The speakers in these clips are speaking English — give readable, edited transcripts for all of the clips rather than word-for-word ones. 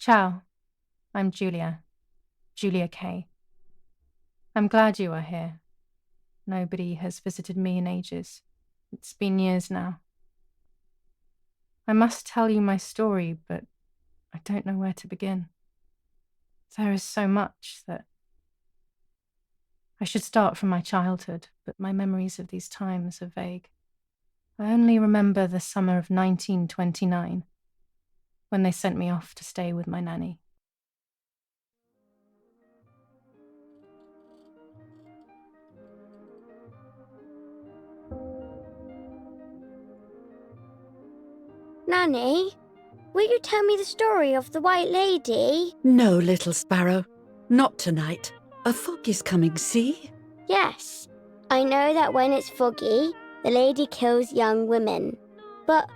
Ciao, I'm Giulia, Giulia K. I'm glad you are here. Nobody has visited me in ages. It's been years now. I must tell you my story, but I don't know where to begin. There is so much that I should start from my childhood, but my memories of these times are vague. I only remember the summer of 1929, when they sent me off to stay with my nanny. Nanny, will you tell me the story of the White Lady? No, little sparrow, not tonight. A fog is coming, see? Yes, I know that when it's foggy, the lady kills young women. But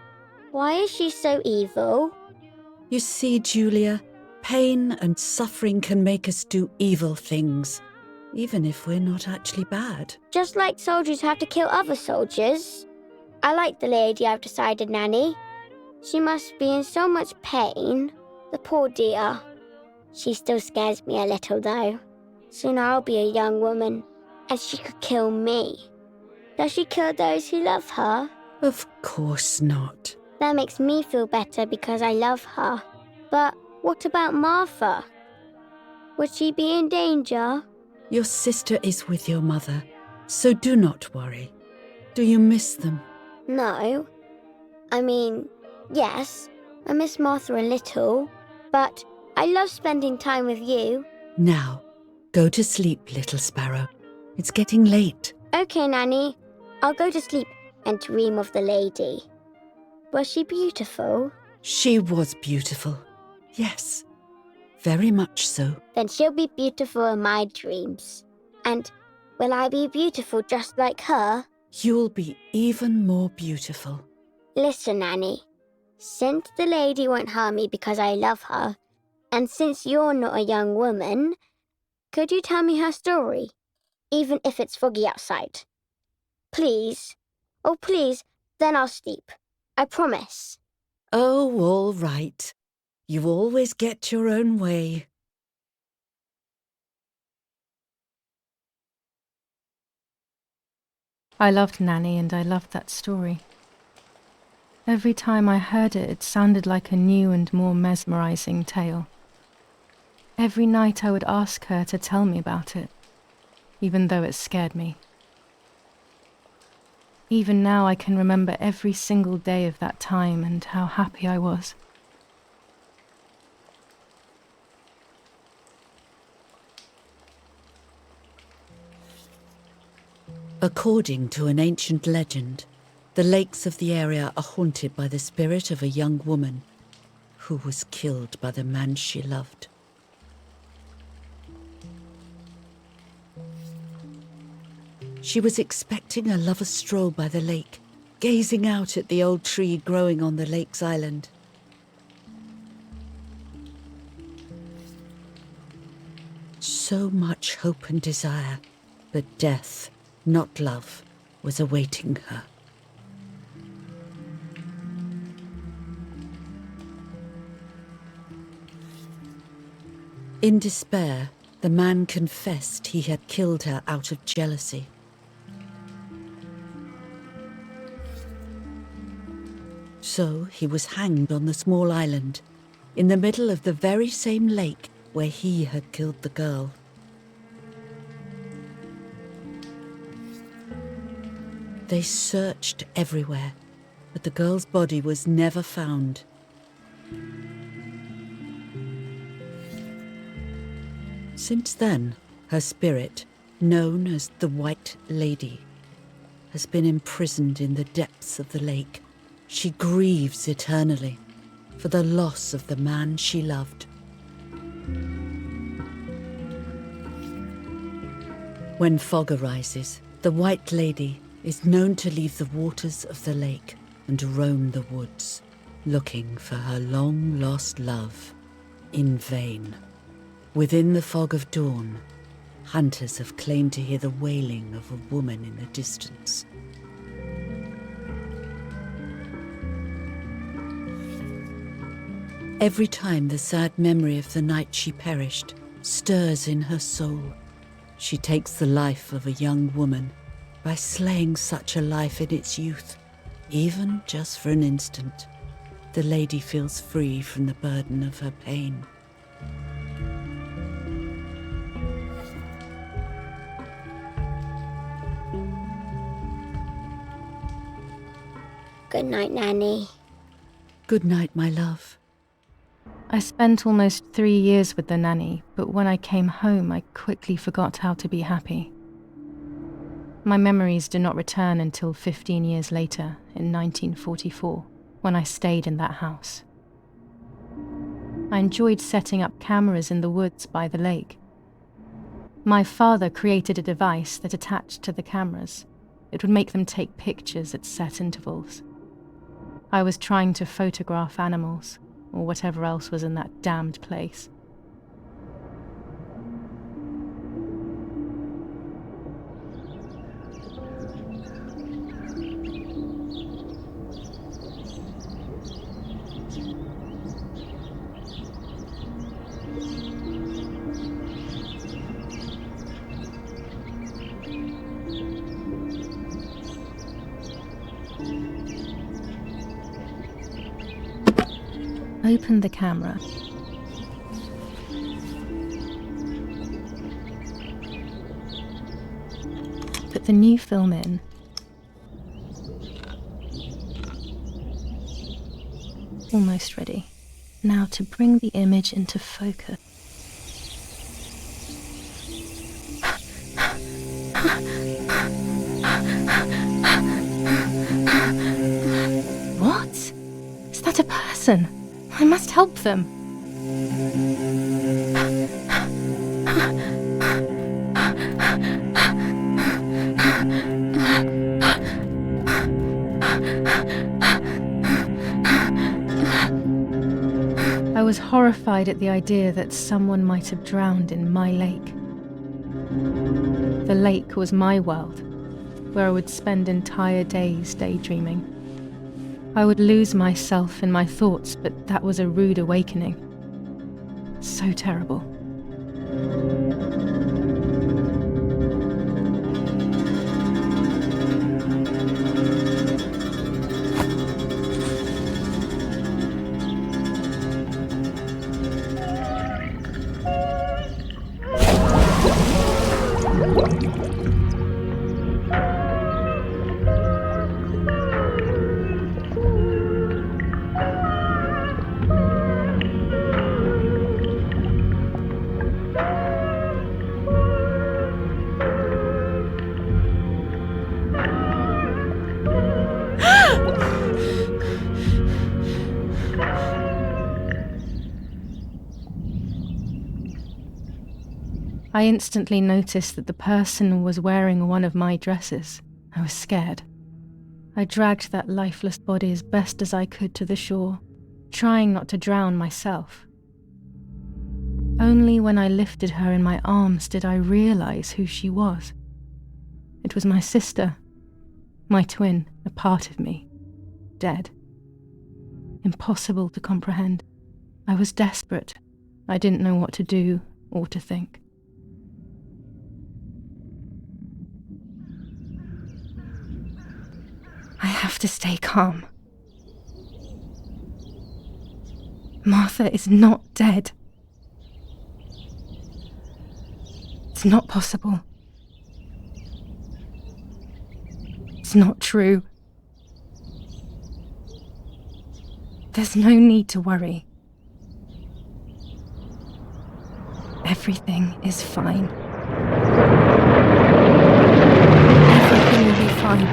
why is she so evil? You see, Giulia, pain and suffering can make us do evil things, even if we're not actually bad. Just like soldiers have to kill other soldiers. I like the lady, I've decided, Nanny. She must be in so much pain. The poor dear. She still scares me a little, though. Soon I'll be a young woman, and she could kill me. Does she kill those who love her? Of course not. That makes me feel better because I love her. But what about Martha? Would she be in danger? Your sister is with your mother, so do not worry. Do you miss them? No. I mean, yes, I miss Martha a little, but I love spending time with you. Now, go to sleep, little sparrow. It's getting late. Okay, Nanny. I'll go to sleep and dream of the lady. Was she beautiful? She was beautiful. Yes, very much so. Then she'll be beautiful in my dreams. And will I be beautiful just like her? You'll be even more beautiful. Listen, Nanny. Since the lady won't harm me because I love her, and since you're not a young woman, could you tell me her story? Even if it's foggy outside. Please. Oh, please, then I'll sleep. I promise. Oh, all right. You always get your own way. I loved Nanny and I loved that story. Every time I heard it, it sounded like a new and more mesmerizing tale. Every night I would ask her to tell me about it, even though it scared me. Even now I can remember every single day of that time and how happy I was. According to an ancient legend, the lakes of the area are haunted by the spirit of a young woman who was killed by the man she loved. She was expecting a lover's stroll by the lake, gazing out at the old tree growing on the lake's island. So much hope and desire, but death, not love, was awaiting her. In despair, the man confessed he had killed her out of jealousy. So he was hanged on the small island, in the middle of the very same lake where he had killed the girl. They searched everywhere, but the girl's body was never found. Since then, her spirit, known as the White Lady, has been imprisoned in the depths of the lake. She grieves eternally for the loss of the man she loved. When fog arises, the White Lady is known to leave the waters of the lake and roam the woods, looking for her long-lost love in vain. Within the fog of dawn, hunters have claimed to hear the wailing of a woman in the distance. Every time the sad memory of the night she perished stirs in her soul, she takes the life of a young woman by slaying such a life in its youth, even just for an instant. The lady feels free from the burden of her pain. Good night, Nanny. Good night, my love. I spent almost 3 years with the nanny, but when I came home, I quickly forgot how to be happy. My memories do not return until 15 years later, in 1944, when I stayed in that house. I enjoyed setting up cameras in the woods by the lake. My father created a device that attached to the cameras. It would make them take pictures at set intervals. I was trying to photograph animals, or whatever else was in that damned place. Open the camera. Put the new film in. Almost ready. Now to bring the image into focus. What? Is that a person? I must help them. I was horrified at the idea that someone might have drowned in my lake. The lake was my world, where I would spend entire days daydreaming. I would lose myself in my thoughts, but that was a rude awakening. So terrible. I instantly noticed that the person was wearing one of my dresses. I was scared. I dragged that lifeless body as best as I could to the shore, trying not to drown myself. Only when I lifted her in my arms did I realize who she was. It was my sister, my twin, a part of me, dead. Impossible to comprehend. I was desperate. I didn't know what to do or to think. I have to stay calm. Martha is not dead. It's not possible. It's not true. There's no need to worry. Everything is fine. Everything will be fine.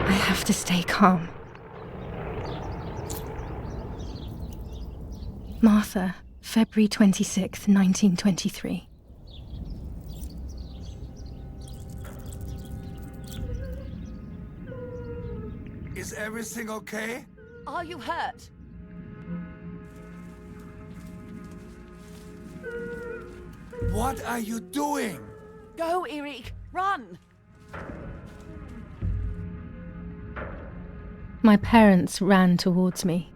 I have to stay calm. Martha, February 26th, 1923. Is everything okay? Are you hurt? What are you doing? Go, Eric, run! My parents ran towards me.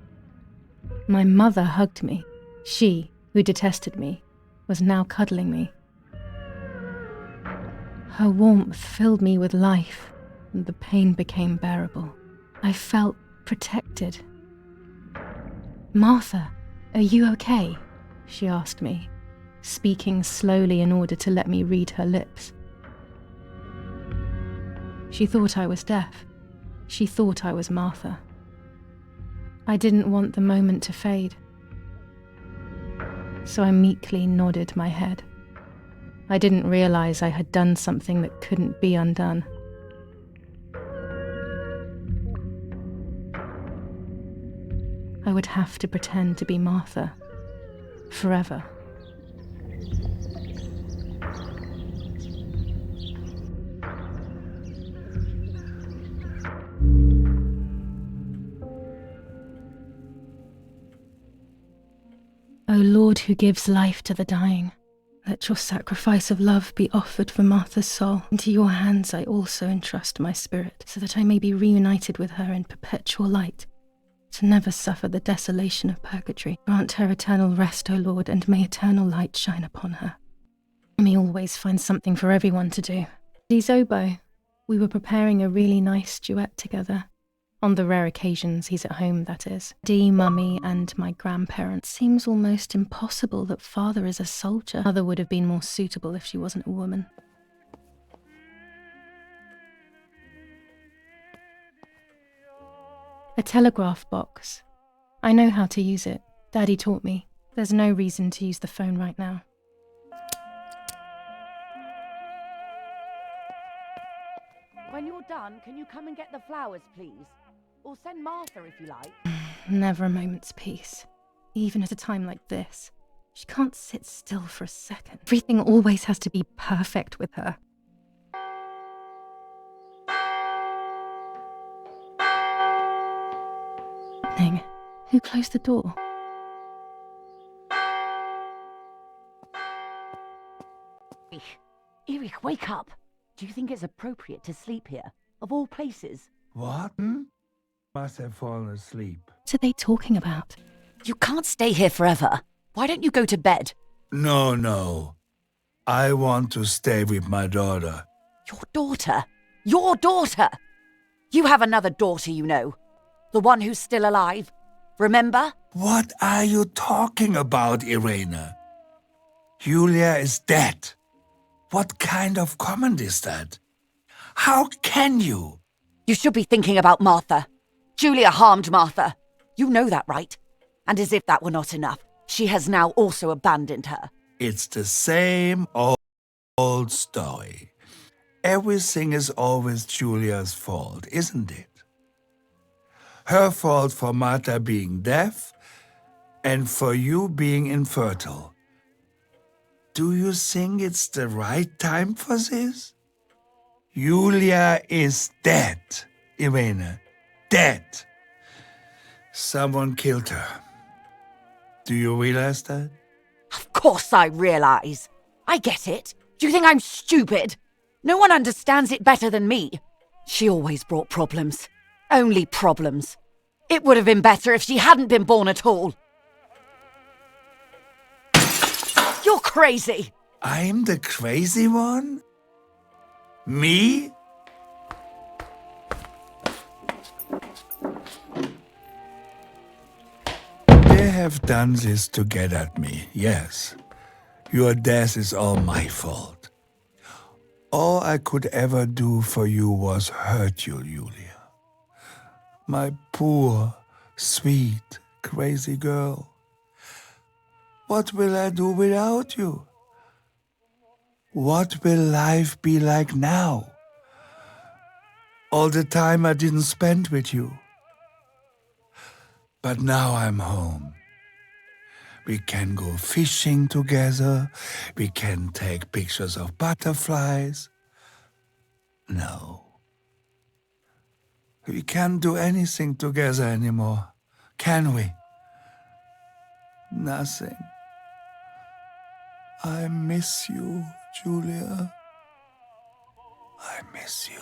My mother hugged me. She, who detested me, was now cuddling me. Her warmth filled me with life, and the pain became bearable. I felt protected. "Martha, are you okay?" she asked me, speaking slowly in order to let me read her lips. She thought I was deaf. She thought I was Martha. I didn't want the moment to fade, so I meekly nodded my head. I didn't realize I had done something that couldn't be undone. I would have to pretend to be Martha forever. O Lord, who gives life to the dying, let your sacrifice of love be offered for Martha's soul. Into your hands I also entrust my spirit, so that I may be reunited with her in perpetual light, to never suffer the desolation of purgatory. Grant her eternal rest, O Lord, and may eternal light shine upon her. May always find something for everyone to do. He's oboe. We were preparing a really nice duet together. On the rare occasions he's at home, that is. Dee, Mummy, and my grandparents. Seems almost impossible that Father is a soldier. Mother would have been more suitable if she wasn't a woman. A telegraph box. I know how to use it. Daddy taught me. There's no reason to use the phone right now. When you're done, can you come and get the flowers, please? Or send Martha if you like. Never a moment's peace. Even at a time like this. She can't sit still for a second. Everything always has to be perfect with her. Who closed the door? Erich, wake up! Do you think it's appropriate to sleep here? Of all places? What? Must have fallen asleep. What are they talking about? You can't stay here forever. Why don't you go to bed? No. I want to stay with my daughter. Your daughter? Your daughter! You have another daughter, you know. The one who's still alive. Remember? What are you talking about, Irene? Giulia is dead. What kind of comment is that? How can you? You should be thinking about Martha. Giulia harmed Martha. You know that, right? And as if that were not enough, she has now also abandoned her. It's the same old story. Everything is always Giulia's fault, isn't it? Her fault for Martha being deaf and for you being infertile. Do you think it's the right time for this? Giulia is dead, Irene. Dead. Someone killed her. Do you realize that? Of course I realize. I get it. Do you think I'm stupid? No one understands it better than me. She always brought problems. Only problems. It would have been better if she hadn't been born at all. You're crazy. I'm the crazy one? Me? They have done this to get at me, yes. Your death is all my fault. All I could ever do for you was hurt you, Giulia. My poor, sweet, crazy girl. What will I do without you? What will life be like now? All the time I didn't spend with you. But now I'm home. We can go fishing together. We can take pictures of butterflies. No. We can't do anything together anymore, can we? Nothing. I miss you, Giulia. I miss you.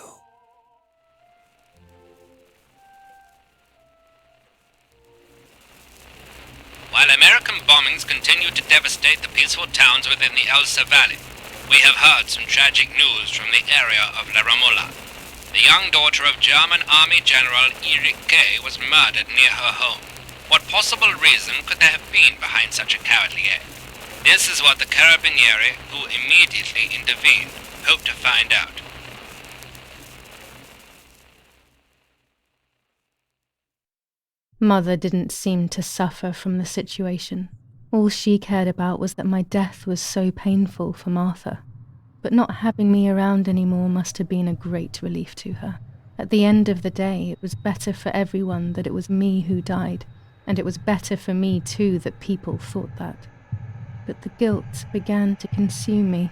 While American bombings continue to devastate the peaceful towns within the Elsa Valley, we have heard some tragic news from the area of La Ramola. The young daughter of German Army General Erich K. was murdered near her home. What possible reason could there have been behind such a cowardly act? This is what the Carabinieri, who immediately intervened, hope to find out. Mother didn't seem to suffer from the situation. All she cared about was that my death was so painful for Martha. But not having me around anymore must have been a great relief to her. At the end of the day, it was better for everyone that it was me who died, and it was better for me too that people thought that. But the guilt began to consume me.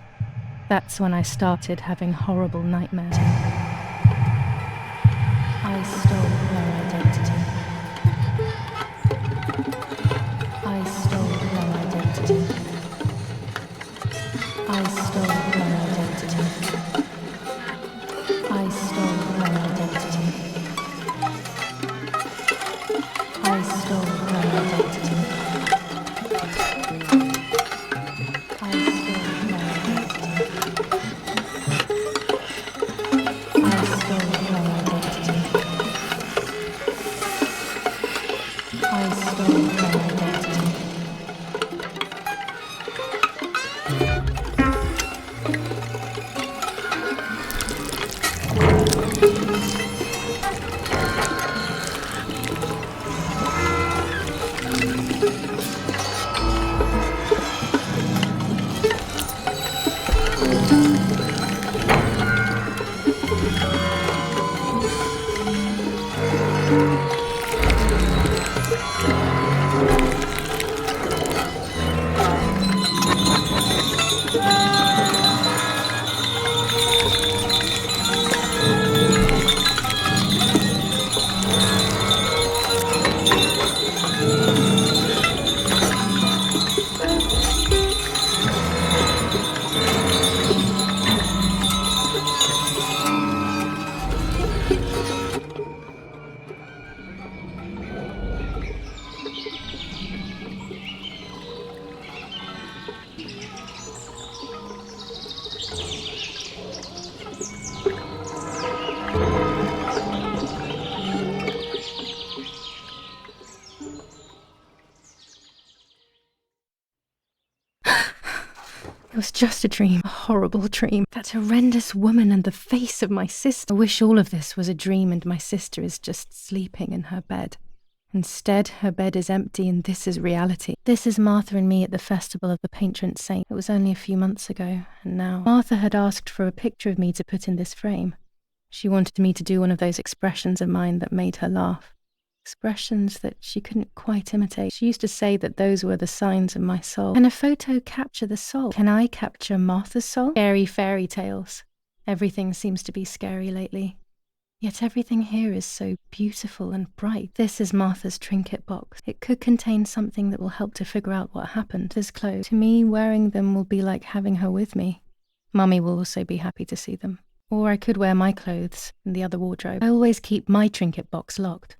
That's when I started having horrible nightmares. I stole her identity. I stole her identity. I stole her identity. I stole her identity. I stole her identity. I stole her identity. I stole her identity. I stole her identity. It was just a dream, a horrible dream. That horrendous woman and the face of my sister. I wish all of this was a dream and my sister is just sleeping in her bed. Instead, her bed is empty and this is reality. This is Martha and me at the festival of the patron saint. It was only a few months ago, and now Martha had asked for a picture of me to put in this frame. She wanted me to do one of those expressions of mine that made her laugh. Expressions that she couldn't quite imitate. She used to say that those were the signs of my soul. Can a photo capture the soul? Can I capture Martha's soul? Scary fairy tales. Everything seems to be scary lately. Yet everything here is so beautiful and bright. This is Martha's trinket box. It could contain something that will help to figure out what happened. These clothes. To me, wearing them will be like having her with me. Mummy will also be happy to see them. Or I could wear my clothes in the other wardrobe. I always keep my trinket box locked.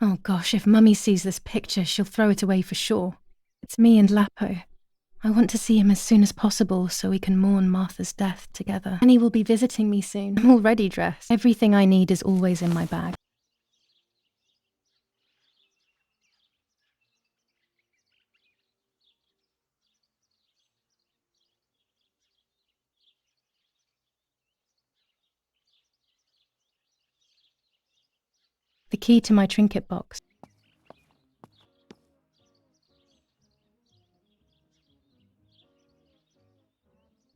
Oh gosh, if Mummy sees this picture, she'll throw it away for sure. It's me and Lapo. I want to see him as soon as possible so we can mourn Martha's death together. Annie will be visiting me soon. I'm already dressed. Everything I need is always in my bag. The key to my trinket box.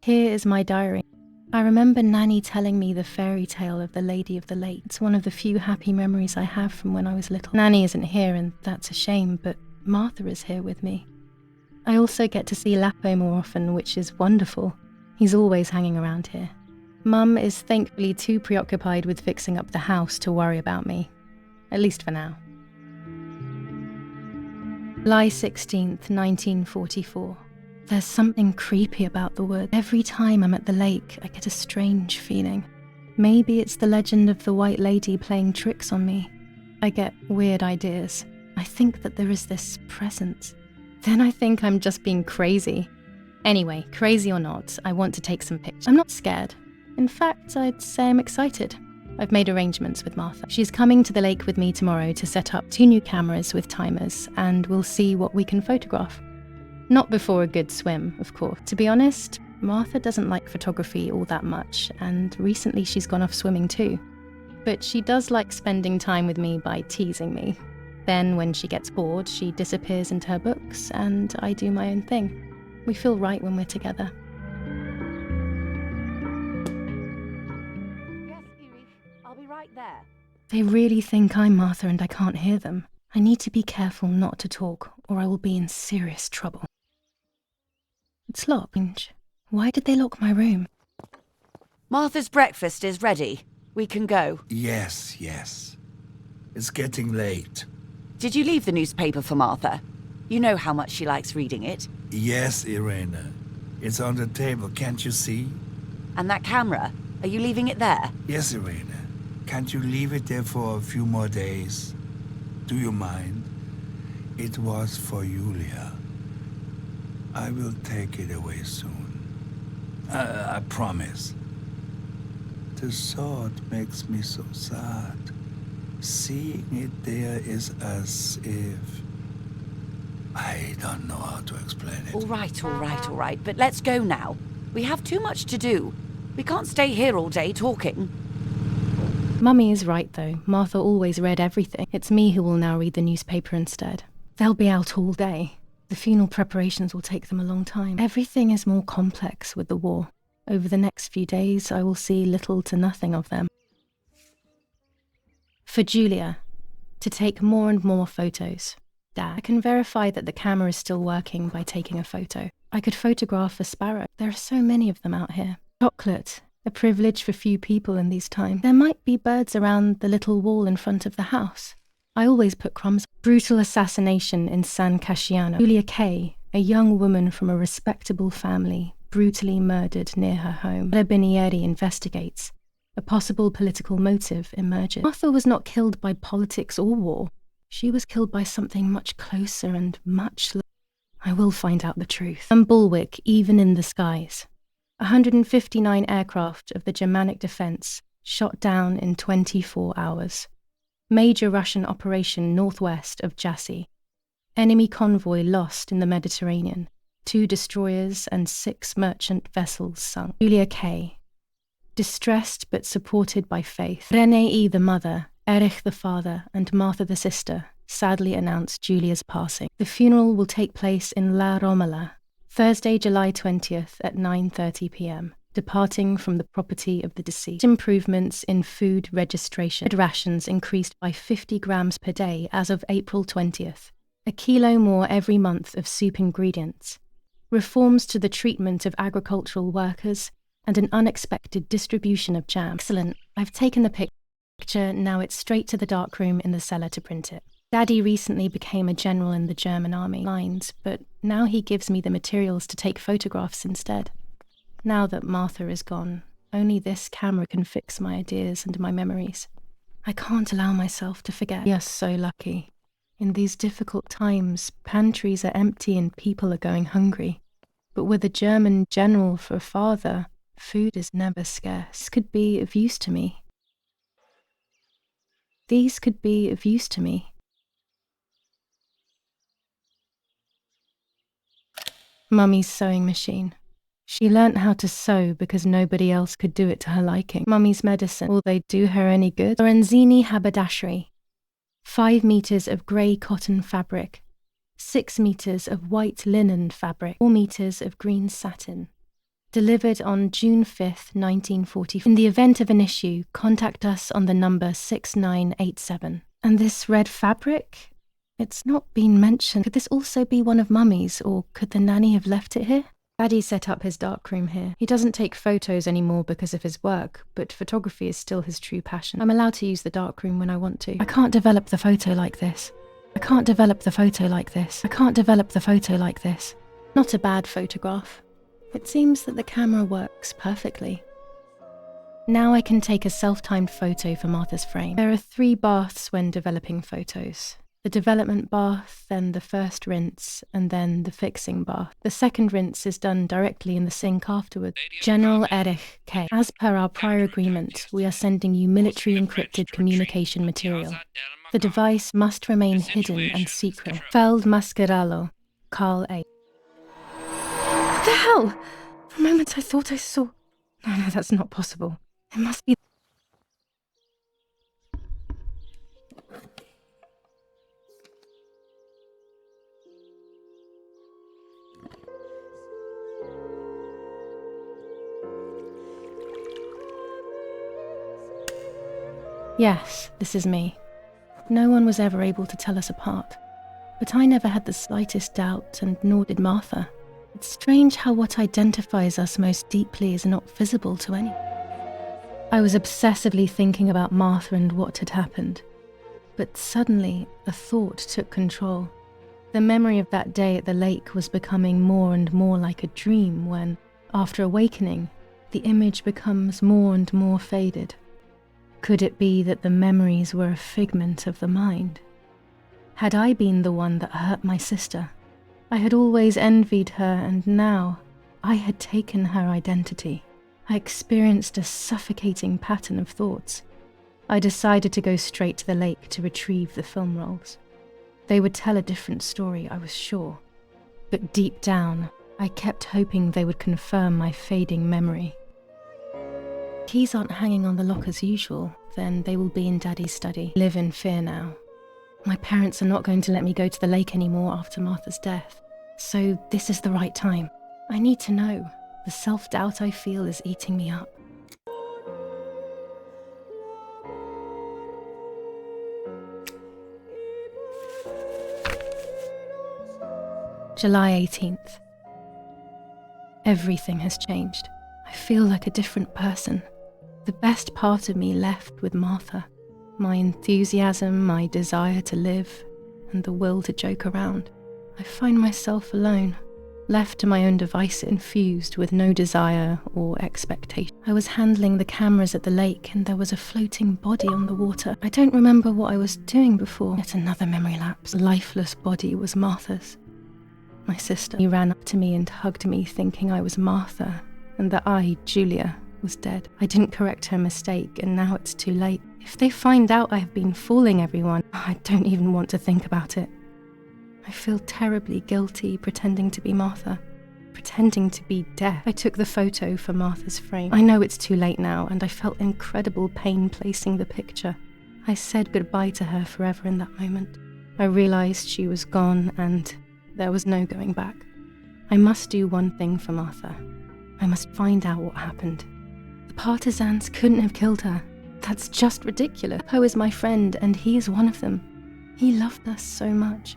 Here is my diary. I remember Nanny telling me the fairy tale of the Lady of the Lake. It's one of the few happy memories I have from when I was little. Nanny isn't here and that's a shame, but Martha is here with me. I also get to see Lapo more often, which is wonderful. He's always hanging around here. Mum is thankfully too preoccupied with fixing up the house to worry about me. At least for now. July 16th, 1944. There's something creepy about the wood. Every time I'm at the lake, I get a strange feeling. Maybe it's the legend of the White Lady playing tricks on me. I get weird ideas. I think that there is this presence. Then I think I'm just being crazy. Anyway, crazy or not, I want to take some pictures. I'm not scared. In fact, I'd say I'm excited. I've made arrangements with Martha. She's coming to the lake with me tomorrow to set up 2 new cameras with timers, and we'll see what we can photograph. Not before a good swim, of course. To be honest, Martha doesn't like photography all that much, and recently she's gone off swimming too. But she does like spending time with me by teasing me. Then, when she gets bored, she disappears into her books, and I do my own thing. We feel right when we're together. Yes, Iris, I'll be right there. They really think I'm Martha and I can't hear them. I need to be careful not to talk, or I will be in serious trouble. It's locked. Why did they lock my room? Martha's breakfast is ready. We can go. Yes. It's getting late. Did you leave the newspaper for Martha? You know how much she likes reading it. Yes, Irena. It's on the table, can't you see? And that camera, are you leaving it there? Yes, Irena. Can't you leave it there for a few more days? Do you mind? It was for Giulia. I will take it away soon. I promise. The thought makes me so sad. Seeing it there is as if... I don't know how to explain it. All right. But let's go now. We have too much to do. We can't stay here all day talking. Mummy is right though. Martha always read everything. It's me who will now read the newspaper instead. They'll be out all day. The funeral preparations will take them a long time. Everything is more complex with the war. Over the next few days, I will see little to nothing of them. For Giulia, to take more and more photos. Dad, I can verify that the camera is still working by taking a photo. I could photograph a sparrow. There are so many of them out here. Chocolate, a privilege for few people in these times. There might be birds around the little wall in front of the house. I always put crumbs. Brutal assassination in San Casciano. Giulia K., a young woman from a respectable family, brutally murdered near her home. Carabinieri investigates. A possible political motive emerges. Martha was not killed by politics or war. She was killed by something much closer and much... I will find out the truth. And bulwark, even in the skies. 159 aircraft of the Germanic defense shot down in 24 hours. Major Russian operation northwest of Jassy. Enemy convoy lost in the Mediterranean. 2 destroyers and 6 merchant vessels sunk. Giulia K. Distressed but supported by faith. Renee the mother, Erich the father, and Martha the sister sadly announced Giulia's passing. The funeral will take place in La Romola, Thursday, July 20th at 9:30 p.m, departing from the property of the deceased. Improvements in food registration. Rations increased by 50 grams per day as of April 20th. A kilo more every month of soup ingredients. Reforms to the treatment of agricultural workers and an unexpected distribution of jam. Excellent. I've taken the picture, now it's straight to the darkroom in the cellar to print it. Daddy recently became a general in the German army lines, but now he gives me the materials to take photographs instead. Now that Martha is gone, only this camera can fix my ideas and my memories. I can't allow myself to forget. We are so lucky. In these difficult times, pantries are empty and people are going hungry. But with a German general for a father, food is never scarce. This could be of use to me. These could be of use to me. Mummy's sewing machine. She learnt how to sew because nobody else could do it to her liking. Mummy's medicine. Will they do her any good? Lorenzini haberdashery. 5 meters of grey cotton fabric. 6 meters of white linen fabric. 4 meters of green satin. Delivered on June 5th, 1944. In the event of an issue, contact us on the number 6987. And this red fabric? It's not been mentioned. Could this also be one of Mummy's, or could the nanny have left it here? Daddy set up his darkroom here. He doesn't take photos anymore because of his work, but photography is still his true passion. I'm allowed to use the darkroom when I want to. I can't develop the photo like this. I can't develop the photo like this. I can't develop the photo like this. Not a bad photograph. It seems that the camera works perfectly. Now I can take a self-timed photo for Martha's frame. There are 3 baths when developing photos. The development bath, then the first rinse, and then the fixing bath. The second rinse is done directly in the sink afterwards. General Erich K. As per our prior agreement, we are sending you military encrypted communication material. The device must remain hidden and secret. Feld Mascherallo, Carl A. What the hell? For a moment I thought I saw... No, that's not possible. It must be... Yes, this is me. No one was ever able to tell us apart. But I never had the slightest doubt, and nor did Martha. It's strange how what identifies us most deeply is not visible to anyone. I was obsessively thinking about Martha and what had happened. But suddenly, a thought took control. The memory of that day at the lake was becoming more and more like a dream when, after awakening, the image becomes more and more faded. Could it be that the memories were a figment of the mind? Had I been the one that hurt my sister? I had always envied her, and now I had taken her identity. I experienced a suffocating pattern of thoughts. I decided to go straight to the lake to retrieve the film rolls. They would tell a different story, I was sure. But deep down, I kept hoping they would confirm my fading memory. Keys aren't hanging on the lock as usual, then they will be in Daddy's study. Live in fear now. My parents are not going to let me go to the lake anymore after Martha's death. So this is the right time. I need to know. The self-doubt I feel is eating me up. July 18th. Everything has changed. I feel like a different person. The best part of me left with Martha. My enthusiasm, my desire to live, and the will to joke around. I find myself alone, left to my own devices, infused with no desire or expectation. I was handling the cameras at the lake and there was a floating body on the water. I don't remember what I was doing before. Yet another memory lapse. The lifeless body was Martha's. My sister. He ran up to me and hugged me, thinking I was Martha, and that I, Giulia, was dead. I didn't correct her mistake, and now it's too late. If they find out I have been fooling everyone, I don't even want to think about it. I feel terribly guilty pretending to be Martha, pretending to be death. I took the photo for Martha's frame. I know it's too late now, and I felt incredible pain placing the picture. I said goodbye to her forever in that moment. I realized she was gone, and there was no going back. I must do one thing for Martha. I must find out what happened. The partisans couldn't have killed her. That's just ridiculous. Poe is my friend, and he is one of them. He loved us so much.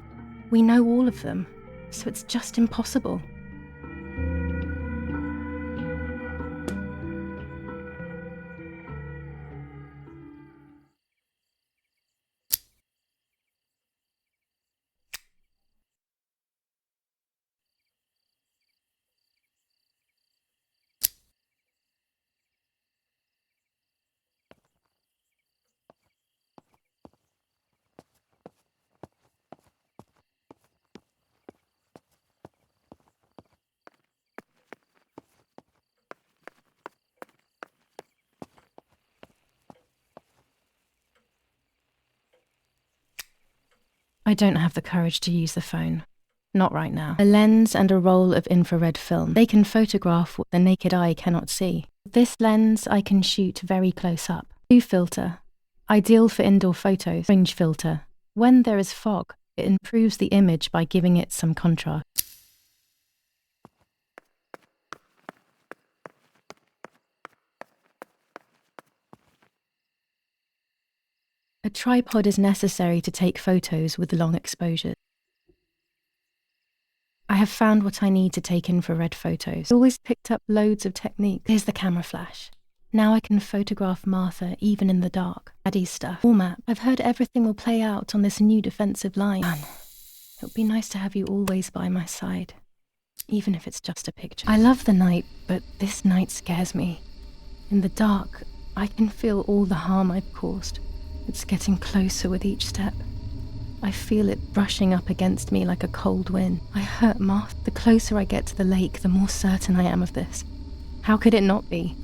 We know all of them, so it's just impossible. I don't have the courage to use the phone. Not right now. A lens and a roll of infrared film. They can photograph what the naked eye cannot see. With this lens, I can shoot very close up. Blue filter. Ideal for indoor photos. Fringe filter. When there is fog, it improves the image by giving it some contrast. A tripod is necessary to take photos with long exposures. I have found what I need to take infrared photos. I always picked up loads of techniques. Here's the camera flash. Now I can photograph Martha even in the dark. Daddy's stuff. Format. I've heard everything will play out on this new defensive line. Man, it would be nice to have you always by my side, even if it's just a picture. I love the night, but this night scares me. In the dark, I can feel all the harm I've caused. It's getting closer with each step. I feel it brushing up against me like a cold wind. I hurt Martha. The closer I get to the lake, the more certain I am of this. How could it not be?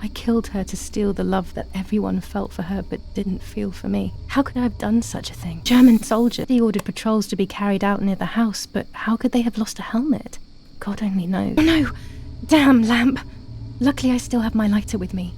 I killed her to steal the love that everyone felt for her but didn't feel for me. How could I have done such a thing? German soldiers. He ordered patrols to be carried out near the house, but how could they have lost a helmet? God only knows. Oh no! Damn lamp! Luckily I still have my lighter with me.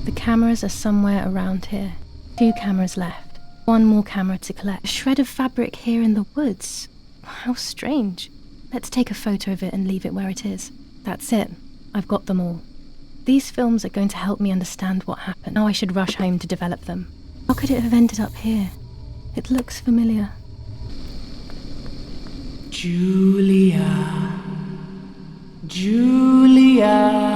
The cameras are somewhere around here. 2 cameras left. 1 more camera to collect. A shred of fabric here in the woods. How strange. Let's take a photo of it and leave it where it is. That's it. I've got them all. These films are going to help me understand what happened. Now I should rush home to develop them. How could it have ended up here? It looks familiar. Giulia. Giulia.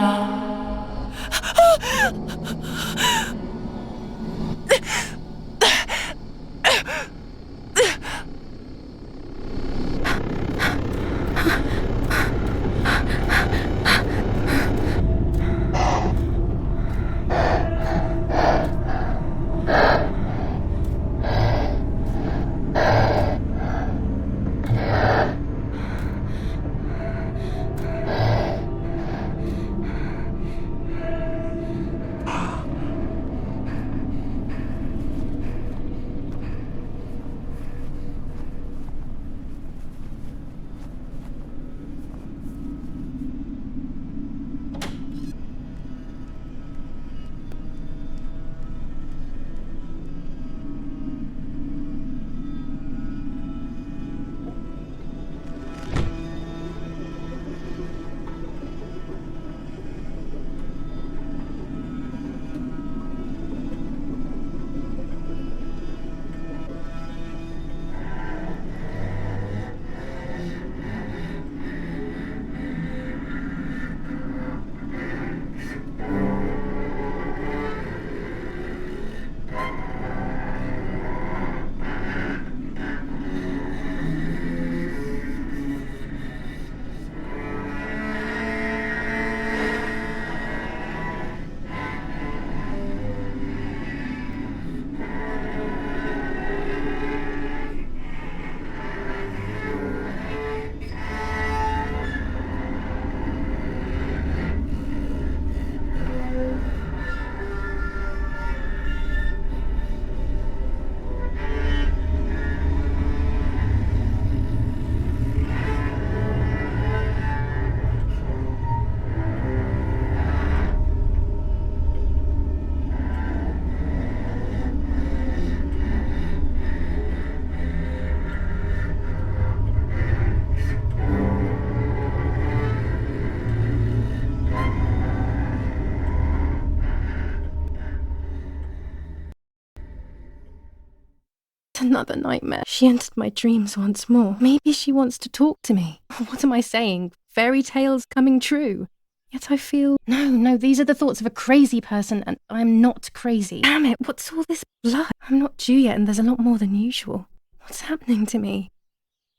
Another nightmare. She entered my dreams once more. Maybe she wants to talk to me. What am I saying? Fairy tales coming true. Yet I feel... No, these are the thoughts of a crazy person, and I'm not crazy. Damn it, what's all this blood? I'm not due yet, and there's a lot more than usual. What's happening to me?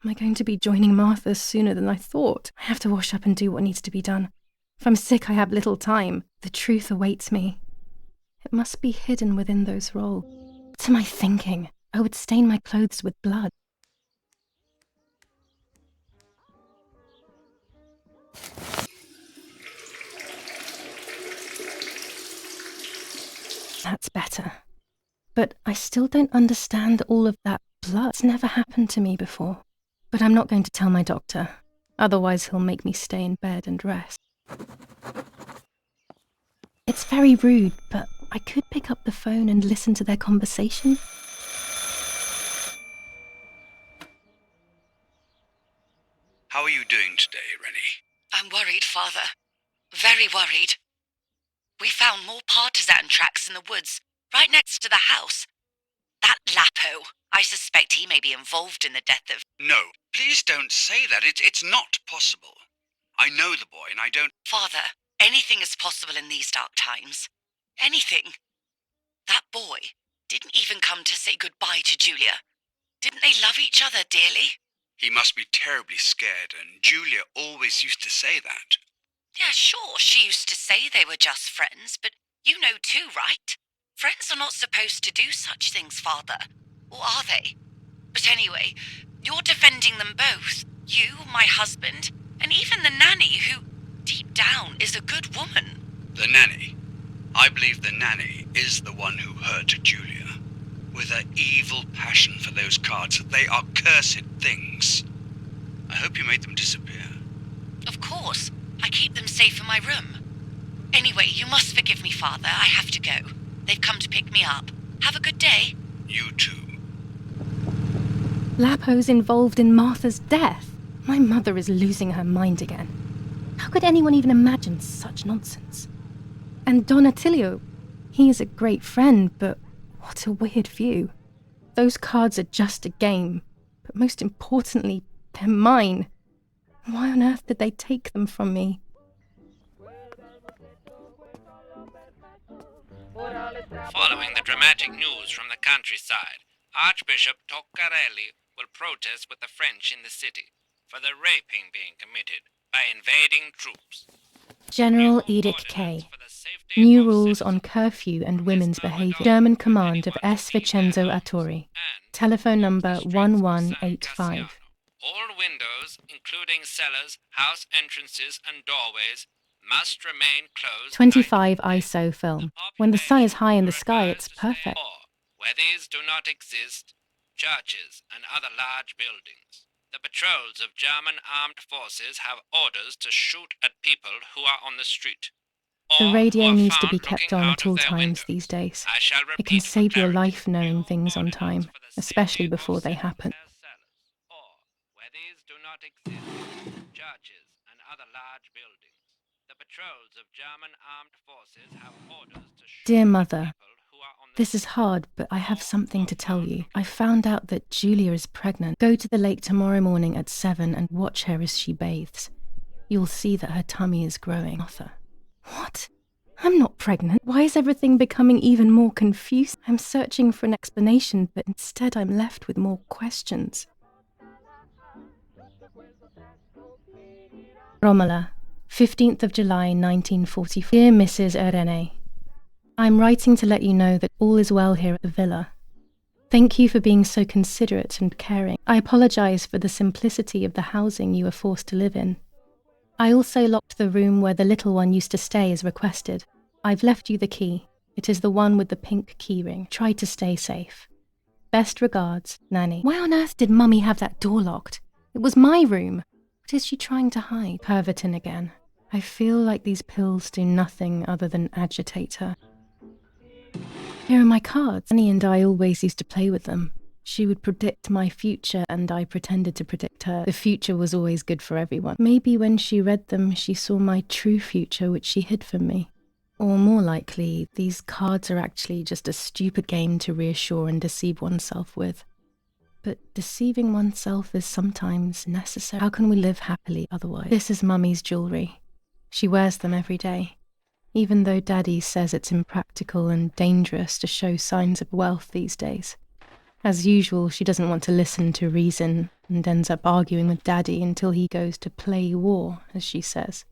Am I going to be joining Martha sooner than I thought? I have to wash up and do what needs to be done. If I'm sick, I have little time. The truth awaits me. It must be hidden within those rolls. What am I thinking? I would stain my clothes with blood. That's better. But I still don't understand all of that blood. It's never happened to me before. But I'm not going to tell my doctor. Otherwise he'll make me stay in bed and rest. It's very rude, but I could pick up the phone and listen to their conversation. How are you doing today, Rennie? I'm worried, Father. Very worried. We found more partisan tracks in the woods, right next to the house. That Lapo, I suspect he may be involved in the death of... No, please don't say that. It's not possible. I know the boy and I don't... Father, anything is possible in these dark times. anything. That boy didn't even come to say goodbye to Giulia. Didn't they love each other dearly? He must be terribly scared, and Giulia always used to say that. Yeah, sure, she used to say they were just friends, but you know too, right? Friends are not supposed to do such things, Father. Or are they? But anyway, you're defending them both. You, my husband, and even the nanny who, deep down, is a good woman. The nanny. I believe the nanny is the one who hurt Giulia. With her evil passion for those cards, they are cursed things. I hope you made them disappear. Of course. I keep them safe in my room. Anyway, you must forgive me, Father. I have to go. They've come to pick me up. Have a good day. You too. Lapo's involved in Martha's death. My mother is losing her mind again. How could anyone even imagine such nonsense? And Don Attilio, he is a great friend, but what a weird view. Those cards are just a game, but most importantly, they're mine. Why on earth did they take them from me? Following the dramatic news from the countryside, Archbishop Toccarelli will protest with the French in the city for the raping being committed by invading troops. General Edict K. New rules on curfew and women's behaviour. German command of S. Vincenzo Attori. Telephone number 1185. All windows, including cellars, house entrances and doorways, must remain closed. 25 ISO film. When the sun is high in the sky, it's perfect. Where these do not exist, churches and other large buildings. The patrols of German armed forces have orders to shoot at people who are on the street. The or radio who are needs to be found kept looking on out at of all their times windows. these days. I shall It can repeat for save your clarity. life knowing New things on ordinance time, for the safety especially of before they citizens happen. and their cellars, or where these do not exist, churches and other large buildings. The patrols of German armed forces have orders to shoot Dear at Mother, people who are on the this is hard, but I have something to tell you. I found out that Giulia is pregnant. Go to the lake tomorrow morning at 7 and watch her as she bathes. You'll see that her tummy is growing. Arthur. What? I'm not pregnant. Why is everything becoming even more confused? I'm searching for an explanation, but instead I'm left with more questions. Romola, 15th of July 1944. Dear Mrs. Irene, I'm writing to let you know that all is well here at the villa. Thank you for being so considerate and caring. I apologize for the simplicity of the housing you were forced to live in. I also locked the room where the little one used to stay as requested. I've left you the key. It is the one with the pink keyring. Try to stay safe. Best regards, Nanny. Why on earth did Mummy have that door locked? It was my room. What is she trying to hide? Pervertin again. I feel like these pills do nothing other than agitate her. Here are my cards. Annie and I always used to play with them. She would predict my future and I pretended to predict her. The future was always good for everyone. Maybe when she read them, she saw my true future, which she hid from me. Or more likely, these cards are actually just a stupid game to reassure and deceive oneself with. But deceiving oneself is sometimes necessary. How can we live happily otherwise? This is Mummy's jewellery. She wears them every day. Even though Daddy says it's impractical and dangerous to show signs of wealth these days. As usual, she doesn't want to listen to reason and ends up arguing with Daddy until he goes to play war, as she says.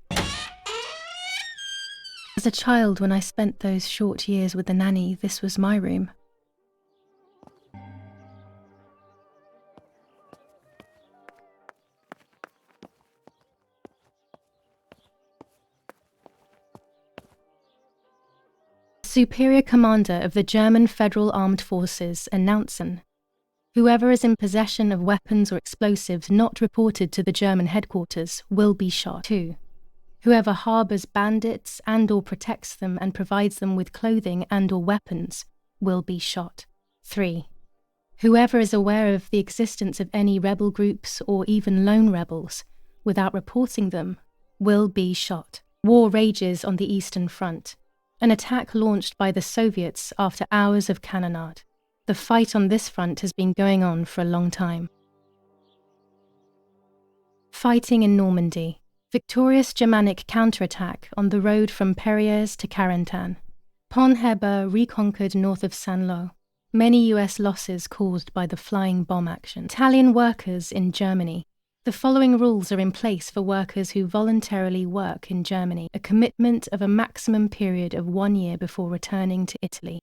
As a child, when I spent those short years with the nanny, this was my room. Superior Commander of the German Federal Armed Forces announcen, whoever is in possession of weapons or explosives not reported to the German headquarters will be shot. 2. Whoever harbours bandits and or protects them and provides them with clothing and or weapons will be shot. 3. Whoever is aware of the existence of any rebel groups or even lone rebels without reporting them will be shot. War rages on the Eastern Front. An attack launched by the Soviets after hours of cannonade. The fight on this front has been going on for a long time. Fighting in Normandy. Victorious Germanic counterattack on the road from Perriers to Carentan. Pont Heber reconquered north of Saint-Lô. Many US losses caused by the flying bomb action. Italian workers in Germany. The following rules are in place for workers who voluntarily work in Germany. A commitment of a maximum period of 1 year before returning to Italy.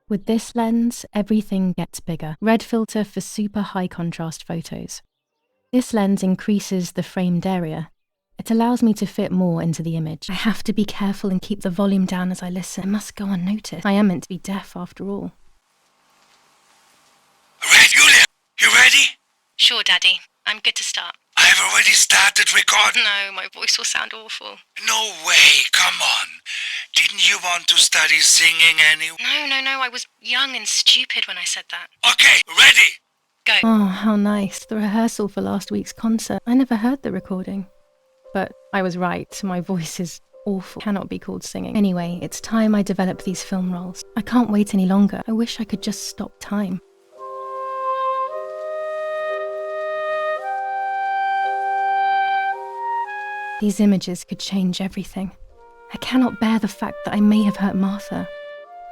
With this lens, everything gets bigger. Red filter for super high contrast photos. This lens increases the framed area. It allows me to fit more into the image. I have to be careful and keep the volume down as I listen. It must go unnoticed. I am meant to be deaf after all. Right, Giulia, you ready? Sure, Daddy. I'm good to start. I've already started recording. No, my voice will sound awful. No way, come on. Didn't you want to study singing anyway? No, I was young and stupid when I said that. Okay, ready? Go. Oh, how nice. The rehearsal for last week's concert. I never heard the recording. But I was right. My voice is awful. Cannot be called singing. Anyway, it's time I develop these film roles. I can't wait any longer. I wish I could just stop time. These images could change everything. I cannot bear the fact that I may have hurt Martha.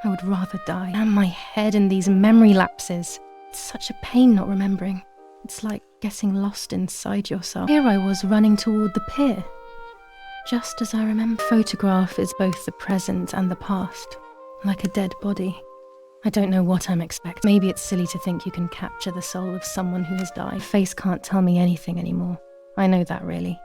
I would rather die. And my head in these memory lapses. It's such a pain not remembering. It's like getting lost inside yourself. Here I was running toward the pier. Just as I remember. Photograph is both the present and the past. Like a dead body. I don't know what I'm expecting. Maybe it's silly to think you can capture the soul of someone who has died. Her face can't tell me anything anymore. I know that really.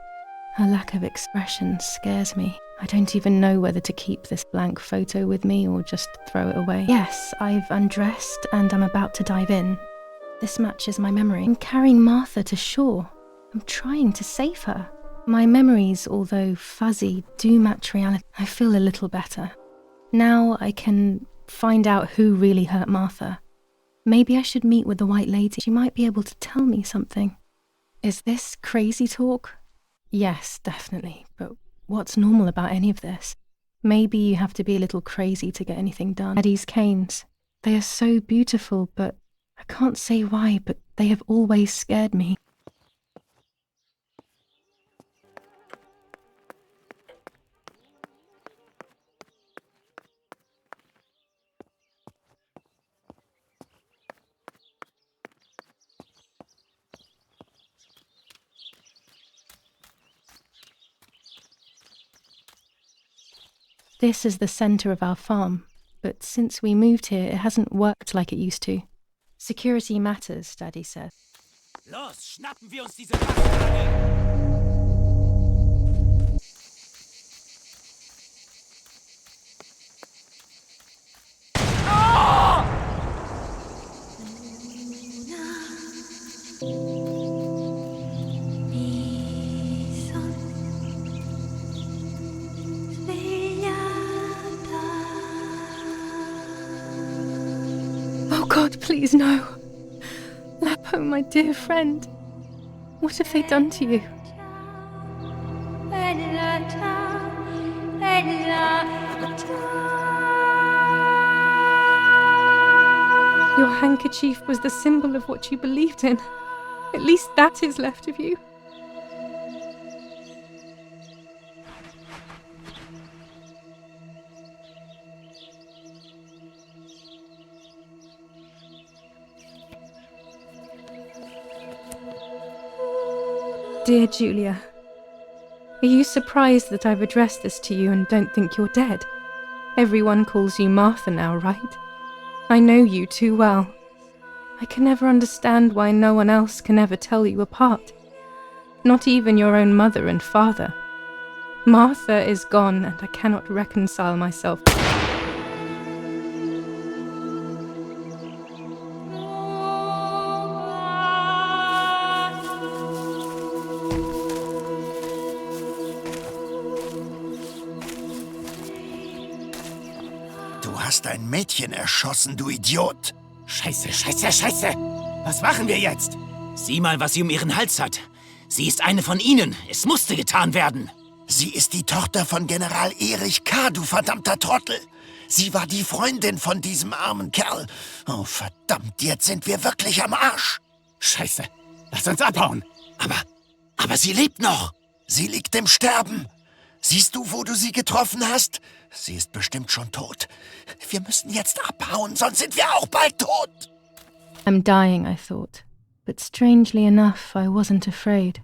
Her lack of expression scares me. I don't even know whether to keep this blank photo with me or just throw it away. Yes, I've undressed and I'm about to dive in. This matches my memory. I'm carrying Martha to shore. I'm trying to save her. My memories, although fuzzy, do match reality. I feel a little better. Now I can find out who really hurt Martha. Maybe I should meet with the White Lady. She might be able to tell me something. Is this crazy talk? Yes, definitely, but what's normal about any of this? Maybe you have to be a little crazy to get anything done. Daddy's canes. They are so beautiful, but I can't say why, but they have always scared me. This is the centre of our farm, but since we moved here, it hasn't worked like it used to. Security matters, Daddy says. Los, schnappen wir uns diese Bastarde! Oh God, please no. Lapo, my dear friend. What have they done to you? Your handkerchief was the symbol of what you believed in. At least that is left of you. Dear Giulia, are you surprised that I've addressed this to you and don't think you're dead? Everyone calls you Martha now, right? I know you too well. I can never understand why no one else can ever tell you apart. Not even your own mother and father. Martha is gone and I cannot reconcile myself. Du hast ein Mädchen erschossen, du Idiot. Scheiße, scheiße, scheiße! Was machen wir jetzt? Sieh mal, was sie um ihren Hals hat. Sie ist eine von ihnen. Es musste getan werden. Sie ist die Tochter von General Erich K., du verdammter Trottel. Sie war die Freundin von diesem armen Kerl. Oh, verdammt, jetzt sind wir wirklich am Arsch. Scheiße, lass uns abhauen. Aber sie lebt noch. Sie liegt im Sterben. Siehst du, wo du sie getroffen hast? Sie ist bestimmt schon tot. Wir müssen jetzt abhauen, sonst sind wir auch bald tot. I'm dying, I thought. But strangely enough, I wasn't afraid.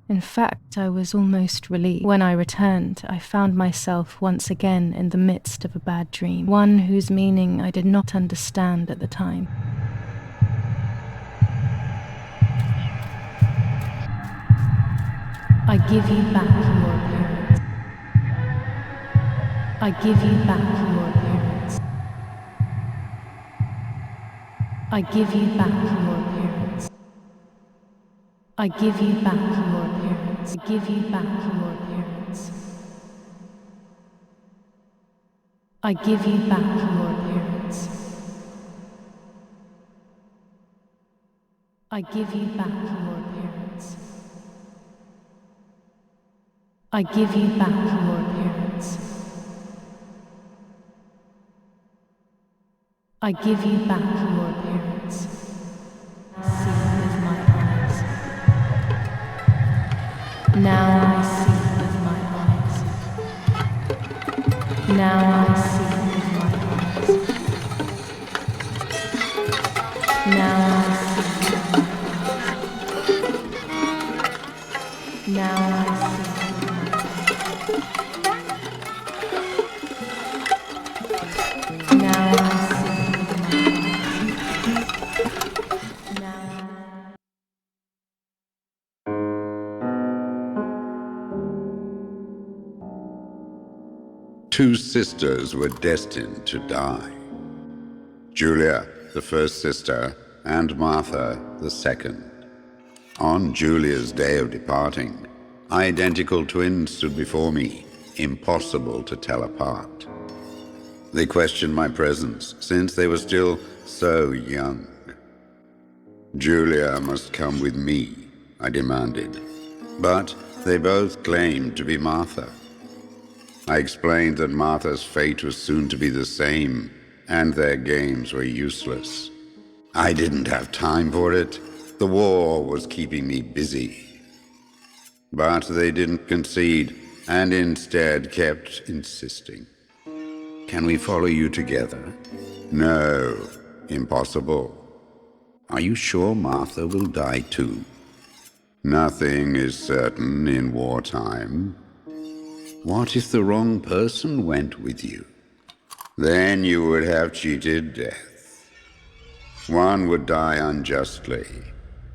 In fact, I was almost relieved. When I returned, I found myself once again in the midst of a bad dream, one whose meaning I did not understand at the time. I give you back your appearance. I give you back your appearance. I give you back your appearance. I give you back your appearance. I give you back your appearance. I give you back your appearance. I give you back your appearance. I give you back your appearance. I give you back your appearance. See with my eyes. Now I see with my eyes. Now I see with my eyes. Now I see with my eyes. Now I see. Two sisters were destined to die. Giulia, the first sister, and Martha, the second. On Giulia's day of departing, identical twins stood before me, impossible to tell apart. They questioned my presence, since they were still so young. Giulia must come with me, I demanded, but they both claimed to be Martha. I explained that Martha's fate was soon to be the same, and their games were useless. I didn't have time for it. The war was keeping me busy. But they didn't concede, and instead kept insisting. Can we follow you together? No, impossible. Are you sure Martha will die too? Nothing is certain in wartime. What if the wrong person went with you? Then you would have cheated death. One would die unjustly,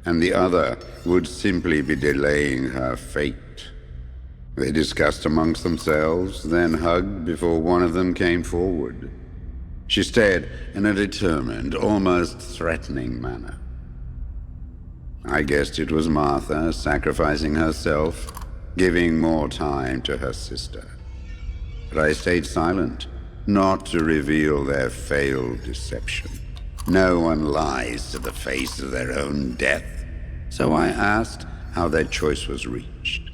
and the other would simply be delaying her fate. They discussed amongst themselves, then hugged before one of them came forward. She stared in a determined, almost threatening manner. I guessed it was Martha sacrificing herself, giving more time to her sister. But I stayed silent, not to reveal their failed deception. No one lies to the face of their own death, so I asked how their choice was reached.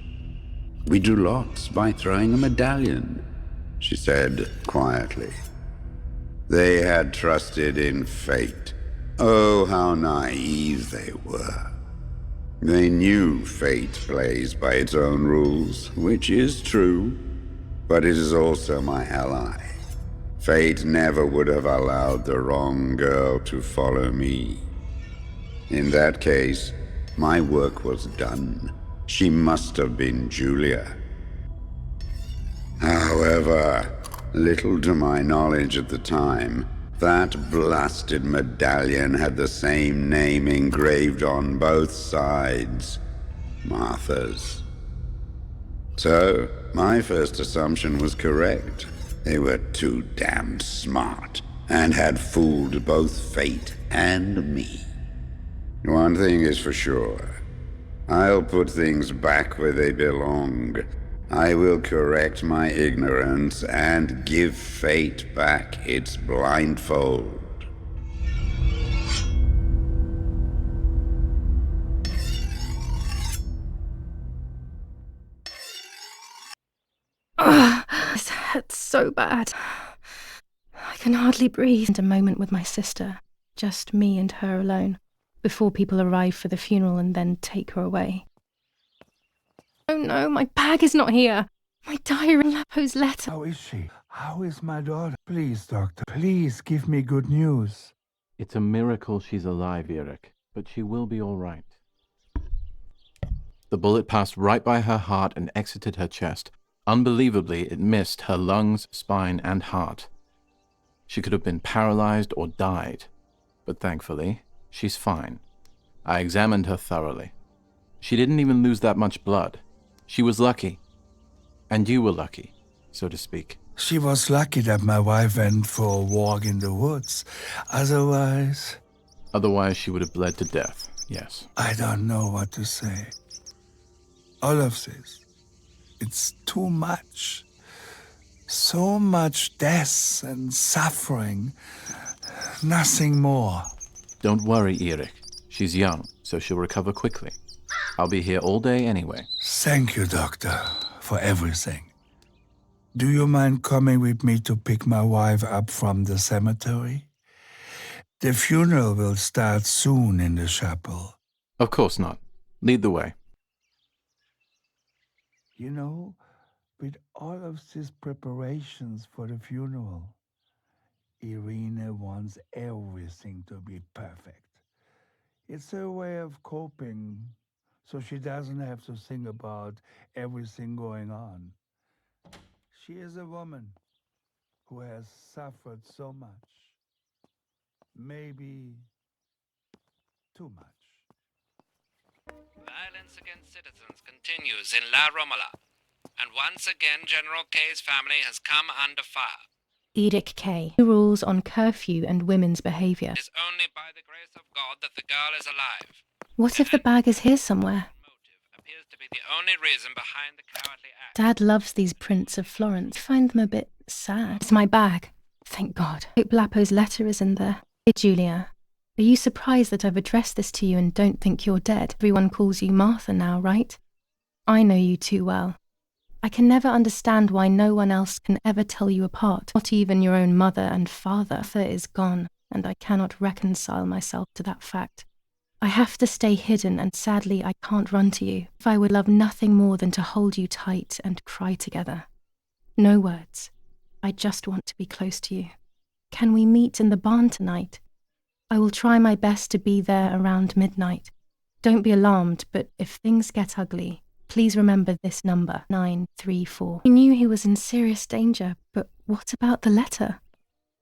We drew lots by throwing a medallion, she said quietly. They had trusted in fate. Oh, how naive they were. They knew fate plays by its own rules, which is true, but it is also my ally. Fate never would have allowed the wrong girl to follow me. In that case, my work was done. She must have been Giulia. However, little to my knowledge at the time, that blasted medallion had the same name engraved on both sides, Martha's. So, my first assumption was correct. They were too damn smart, and had fooled both fate and me. One thing is for sure. I'll put things back where they belong. I will correct my ignorance and give fate back its blindfold. This hurts so bad. I can hardly breathe. And a moment with my sister, just me and her alone, before people arrive for the funeral and then take her away. Oh no, my bag is not here. My diary and Lapo's letter. How is she? How is my daughter? Please, doctor, please give me good news. It's a miracle she's alive, Eric, but she will be all right. The bullet passed right by her heart and exited her chest. Unbelievably, it missed her lungs, spine, and heart. She could have been paralyzed or died, but thankfully, she's fine. I examined her thoroughly. She didn't even lose that much blood. She was lucky. And you were lucky, so to speak. She was lucky that my wife went for a walk in the woods. Otherwise, she would have bled to death, yes. I don't know what to say. All of this, it's too much. So much death and suffering. Nothing more. Don't worry, Eric. She's young, so she'll recover quickly. I'll be here all day anyway. Thank you, doctor, for everything. Do you mind coming with me to pick my wife up from the cemetery? The funeral will start soon in the chapel. Of course not. Lead the way. You know, with all of these preparations for the funeral, Irina wants everything to be perfect. It's her way of coping, so she doesn't have to think about everything going on. She is a woman who has suffered so much. Maybe too much. Violence against citizens continues in La Romola, and once again General K's family has come under fire. Edict K. Rules on curfew and women's behaviour. It is only by the grace of God that the girl is alive. What if the bag is here somewhere? Motive appears to be the only reason behind the cowardly act. Dad loves these prints of Florence. I find them a bit sad. It's my bag. Thank God. Hope Lapo's letter is in there. Hey, Giulia. Are you surprised that I've addressed this to you and don't think you're dead? Everyone calls you Martha now, right? I know you too well. I can never understand why no one else can ever tell you apart, not even your own mother and father. Martha is gone, and I cannot reconcile myself to that fact. I have to stay hidden, and sadly I can't run to you. If I would love nothing more than to hold you tight and cry together. No words. I just want to be close to you. Can we meet in the barn tonight? I will try my best to be there around midnight. Don't be alarmed, but if things get ugly, please remember this number, 934. I knew he was in serious danger, but what about the letter?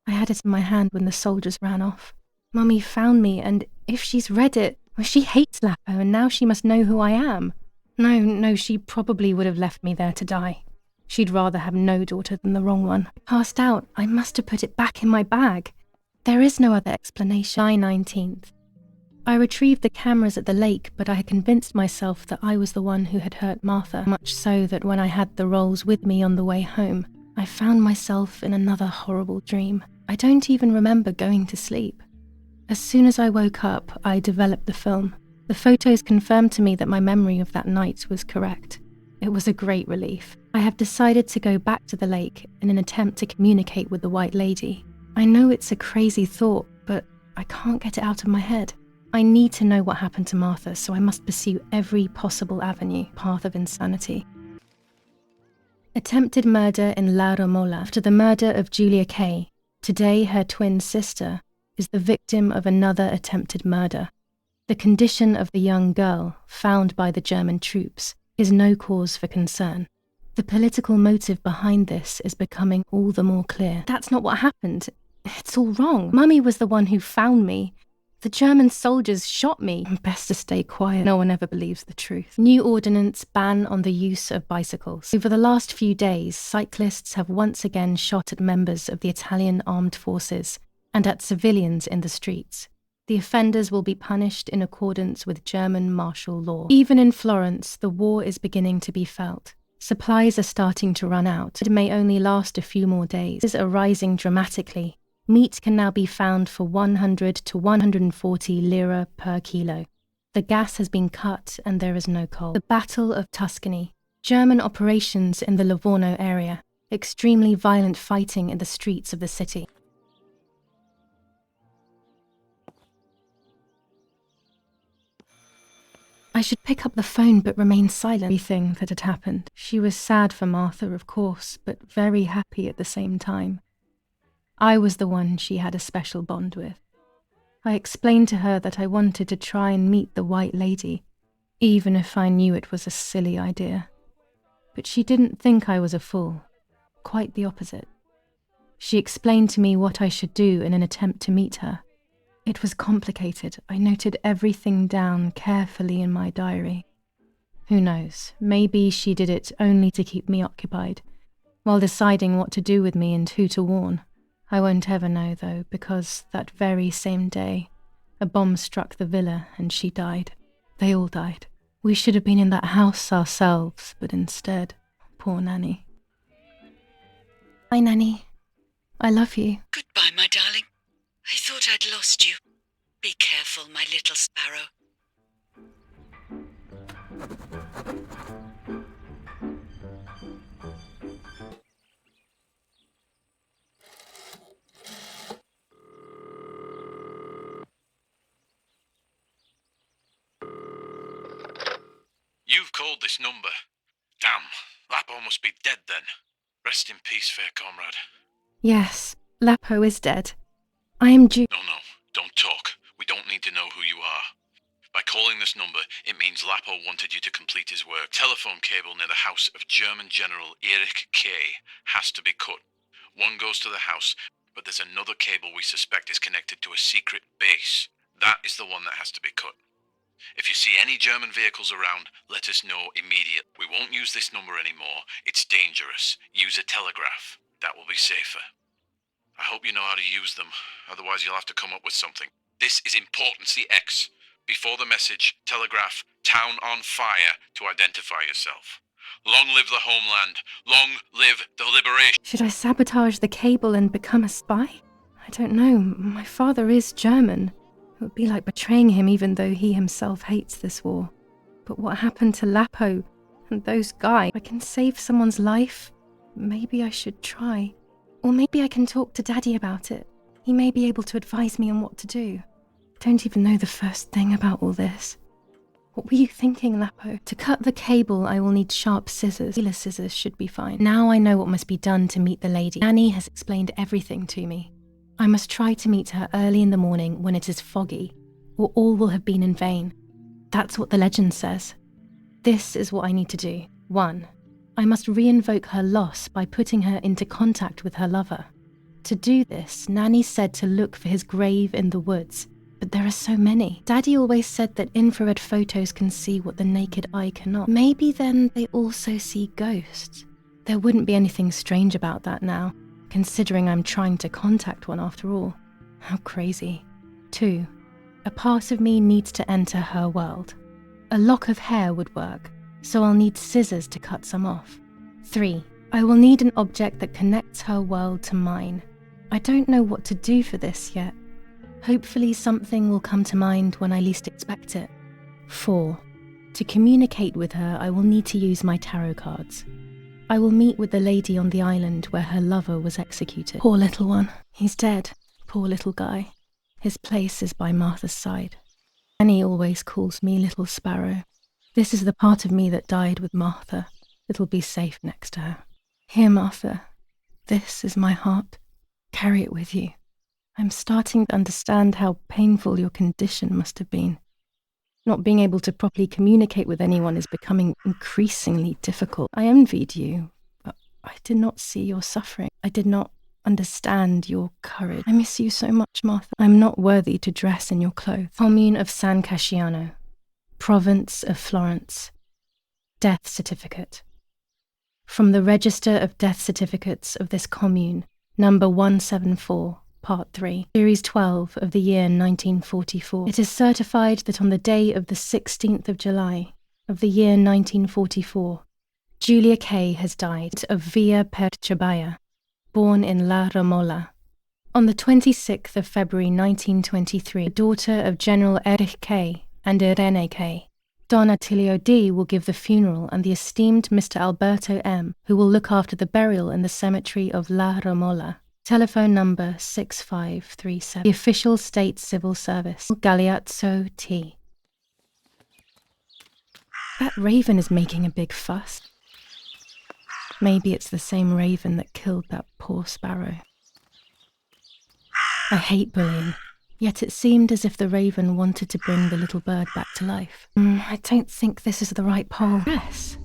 I had it in my hand when the soldiers ran off. Mummy found me, and if she's read it, well, she hates Lapo, and now she must know who I am. No, she probably would have left me there to die. She'd rather have no daughter than the wrong one. I passed out. I must have put it back in my bag. There is no other explanation. July 19th. I retrieved the cameras at the lake, but I had convinced myself that I was the one who had hurt Martha, much so that when I had the rolls with me on the way home, I found myself in another horrible dream. I don't even remember going to sleep. As soon as I woke up, I developed the film. The photos confirmed to me that my memory of that night was correct. It was a great relief. I have decided to go back to the lake in an attempt to communicate with the White Lady. I know it's a crazy thought, but I can't get it out of my head. I need to know what happened to Martha, so I must pursue every possible avenue, path of insanity. Attempted murder in La Romola. After the murder of Giulia K, today her twin sister is the victim of another attempted murder. The condition of the young girl, found by the German troops, is no cause for concern. The political motive behind this is becoming all the more clear. That's not what happened. It's all wrong. Mummy was the one who found me. The German soldiers shot me. Best to stay quiet. No one ever believes the truth. New ordinance ban on the use of bicycles. Over the last few days, cyclists have once again shot at members of the Italian armed forces and at civilians in the streets. The offenders will be punished in accordance with German martial law. Even in Florence, the war is beginning to be felt. Supplies are starting to run out. It may only last a few more days. Prices are rising dramatically. Meat can now be found for 100 to 140 lira per kilo. The gas has been cut and there is no coal. The Battle of Tuscany. German operations in the Livorno area. Extremely violent fighting in the streets of the city. I should pick up the phone but remain silent. Everything that had happened. She was sad for Martha, of course, but very happy at the same time. I was the one she had a special bond with. I explained to her that I wanted to try and meet the White Lady, even if I knew it was a silly idea. But she didn't think I was a fool. Quite the opposite. She explained to me what I should do in an attempt to meet her. It was complicated. I noted everything down carefully in my diary. Who knows, maybe she did it only to keep me occupied, while deciding what to do with me and who to warn. I won't ever know, though, because that very same day, a bomb struck the villa and she died. They all died. We should have been in that house ourselves, but instead, poor Nanny. Hi, Nanny. I love you. Goodbye, my darling. I thought I'd lost you. Be careful, my little sparrow. You've called this number. Damn, Lapo must be dead then. Rest in peace, fair comrade. Yes, Lapo is dead. I am No, don't talk. We don't need to know who you are. By calling this number, it means Lapo wanted you to complete his work. Telephone cable near the house of German General Erich K. has to be cut. One goes to the house, but there's another cable we suspect is connected to a secret base. That is the one that has to be cut. If you see any German vehicles around, let us know immediately. We won't use this number anymore. It's dangerous. Use a telegraph. That will be safer. I hope you know how to use them, otherwise you'll have to come up with something. This is important CX. Before the message, telegraph, town on fire to identify yourself. Long live the homeland. Long live the liberation. Should I sabotage the cable and become a spy? I don't know. My father is German. It would be like betraying him even though he himself hates this war. But what happened to Lapo and those guys? I can save someone's life. Maybe I should try. Or maybe I can talk to Daddy about it. He may be able to advise me on what to do. I don't even know the first thing about all this. What were you thinking, Lapo? To cut the cable, I will need sharp scissors. Tailor scissors should be fine. Now I know what must be done to meet the lady. Annie has explained everything to me. I must try to meet her early in the morning when it is foggy, or all will have been in vain. That's what the legend says. This is what I need to do. 1. I must re-invoke her loss by putting her into contact with her lover. To do this, Nanny said to look for his grave in the woods, but there are so many. Daddy always said that infrared photos can see what the naked eye cannot. Maybe then they also see ghosts. There wouldn't be anything strange about that now, considering I'm trying to contact one after all. How crazy. 2. A part of me needs to enter her world. A lock of hair would work, so I'll need scissors to cut some off. 3. I will need an object that connects her world to mine. I don't know what to do for this yet. Hopefully something will come to mind when I least expect it. 4. To communicate with her, I will need to use my tarot cards. I will meet with the lady on the island where her lover was executed. Poor little one. He's dead. Poor little guy. His place is by Martha's side. Annie always calls me Little Sparrow. This is the part of me that died with Martha. It'll be safe next to her. Here, Martha. This is my heart. Carry it with you. I'm starting to understand how painful your condition must have been. Not being able to properly communicate with anyone is becoming increasingly difficult. I envied you, but I did not see your suffering. I did not understand your courage. I miss you so much, Martha. I'm not worthy to dress in your clothes. Commune of San Casciano. Province of Florence. Death certificate. From the Register of Death Certificates of this commune, number 174, Part 3, Series 12 of the year 1944. It is certified that on the day of the 16th of July of the year 1944, Giulia K. has died of via perturbador, born in La Romola. On the 26th of February 1923, the daughter of General Erich K. and Irene K. Don Attilio D. will give the funeral, and the esteemed Mr. Alberto M., who will look after the burial in the cemetery of La Romola. Telephone number 6537. The official state civil service. Galeazzo T. That raven is making a big fuss. Maybe it's the same raven that killed that poor sparrow. I hate bullying, yet it seemed as if the raven wanted to bring the little bird back to life. I don't think this is the right pole. Yes.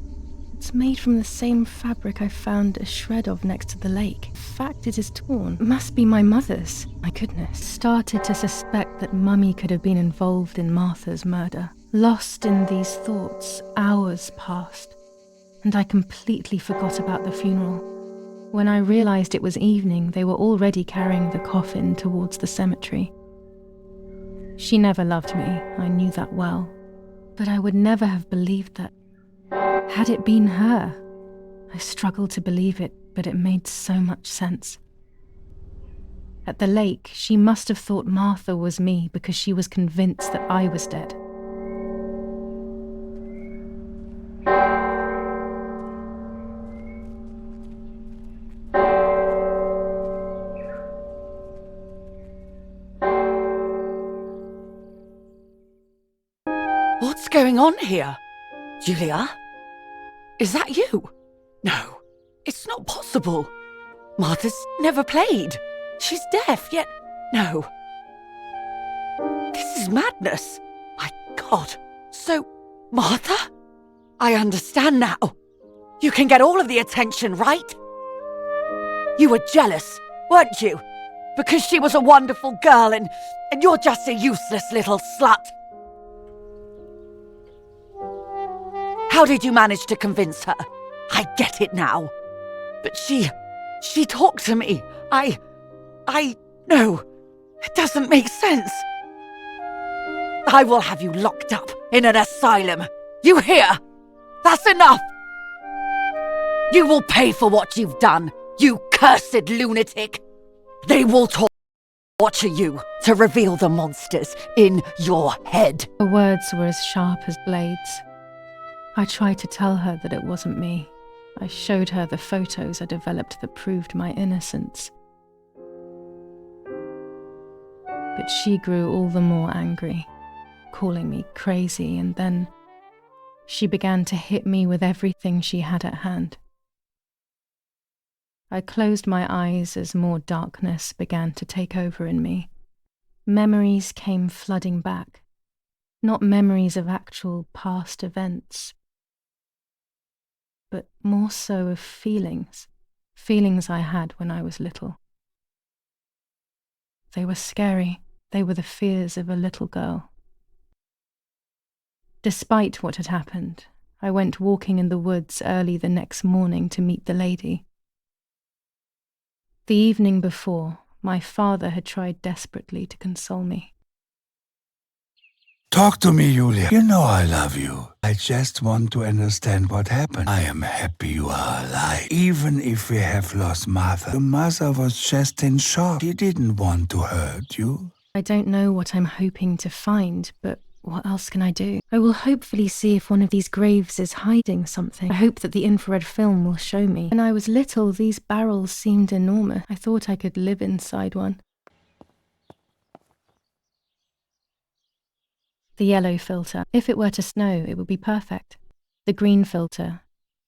It's made from the same fabric I found a shred of next to the lake. In fact, it is torn. It must be my mother's. My goodness. Started to suspect that Mummy could have been involved in Martha's murder. Lost in these thoughts, hours passed, and I completely forgot about the funeral. When I realized it was evening, they were already carrying the coffin towards the cemetery. She never loved me, I knew that well, but I would never have believed that. Had it been her? I struggled to believe it, but it made so much sense. At the lake, she must have thought Martha was me because she was convinced that I was dead. What's going on here? Giulia? Is that you? No, it's not possible. Martha's never played. She's deaf, yet no. This is madness. My God. So, Martha? I understand now. You can get all of the attention, right? You were jealous, weren't you? Because she was a wonderful girl and you're just a useless little slut. How did you manage to convince her? I get it now. But she talked to me. No, it doesn't make sense. I will have you locked up in an asylum. You hear? That's enough. You will pay for what you've done, you cursed lunatic. They will torture you to reveal the monsters in your head. The words were as sharp as blades. I tried to tell her that it wasn't me. I showed her the photos I developed that proved my innocence. But she grew all the more angry, calling me crazy, and then she began to hit me with everything she had at hand. I closed my eyes as more darkness began to take over in me. Memories came flooding back, not memories of actual past events, but more so of feelings I had when I was little. They were scary. They were the fears of a little girl. Despite what had happened, I went walking in the woods early the next morning to meet the lady. The evening before, my father had tried desperately to console me. Talk to me, Giulia. You know I love you. I just want to understand what happened. I am happy you are alive. Even if we have lost Martha, your mother was just in shock. She didn't want to hurt you. I don't know what I'm hoping to find, but what else can I do? I will hopefully see if one of these graves is hiding something. I hope that the infrared film will show me. When I was little, these barrels seemed enormous. I thought I could live inside one. The yellow filter. If it were to snow, it would be perfect. The green filter.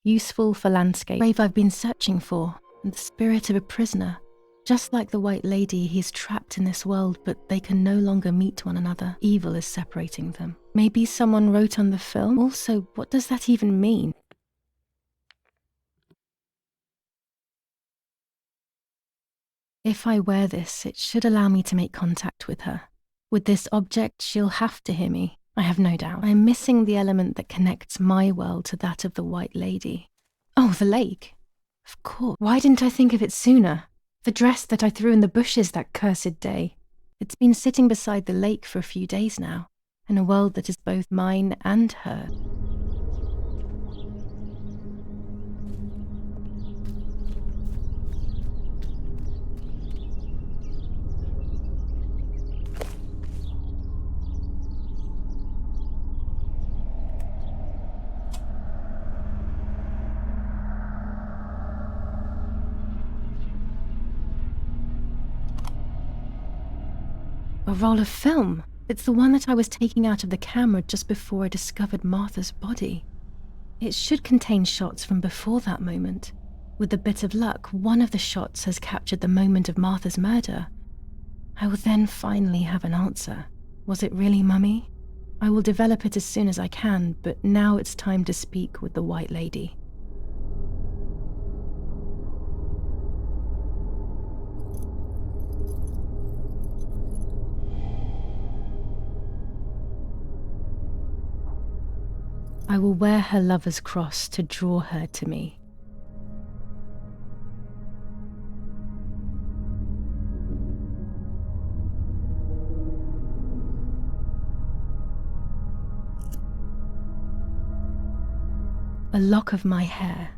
Useful for landscape. The grave I've been searching for. And the spirit of a prisoner. Just like the white lady, he's trapped in this world, but they can no longer meet one another. Evil is separating them. Maybe someone wrote on the film? Also, what does that even mean? If I wear this, it should allow me to make contact with her. With this object, she'll have to hear me. I have no doubt. I'm missing the element that connects my world to that of the white lady. Oh, the lake. Of course. Why didn't I think of it sooner? The dress that I threw in the bushes that cursed day. It's been sitting beside the lake for a few days now, in a world that is both mine and her. A roll of film. It's the one that I was taking out of the camera just before I discovered Martha's body. It should contain shots from before that moment. With a bit of luck, one of the shots has captured the moment of Martha's murder. I will then finally have an answer. Was it really Mummy? I will develop it as soon as I can, but now it's time to speak with the White Lady. I will wear her lover's cross to draw her to me. A lock of my hair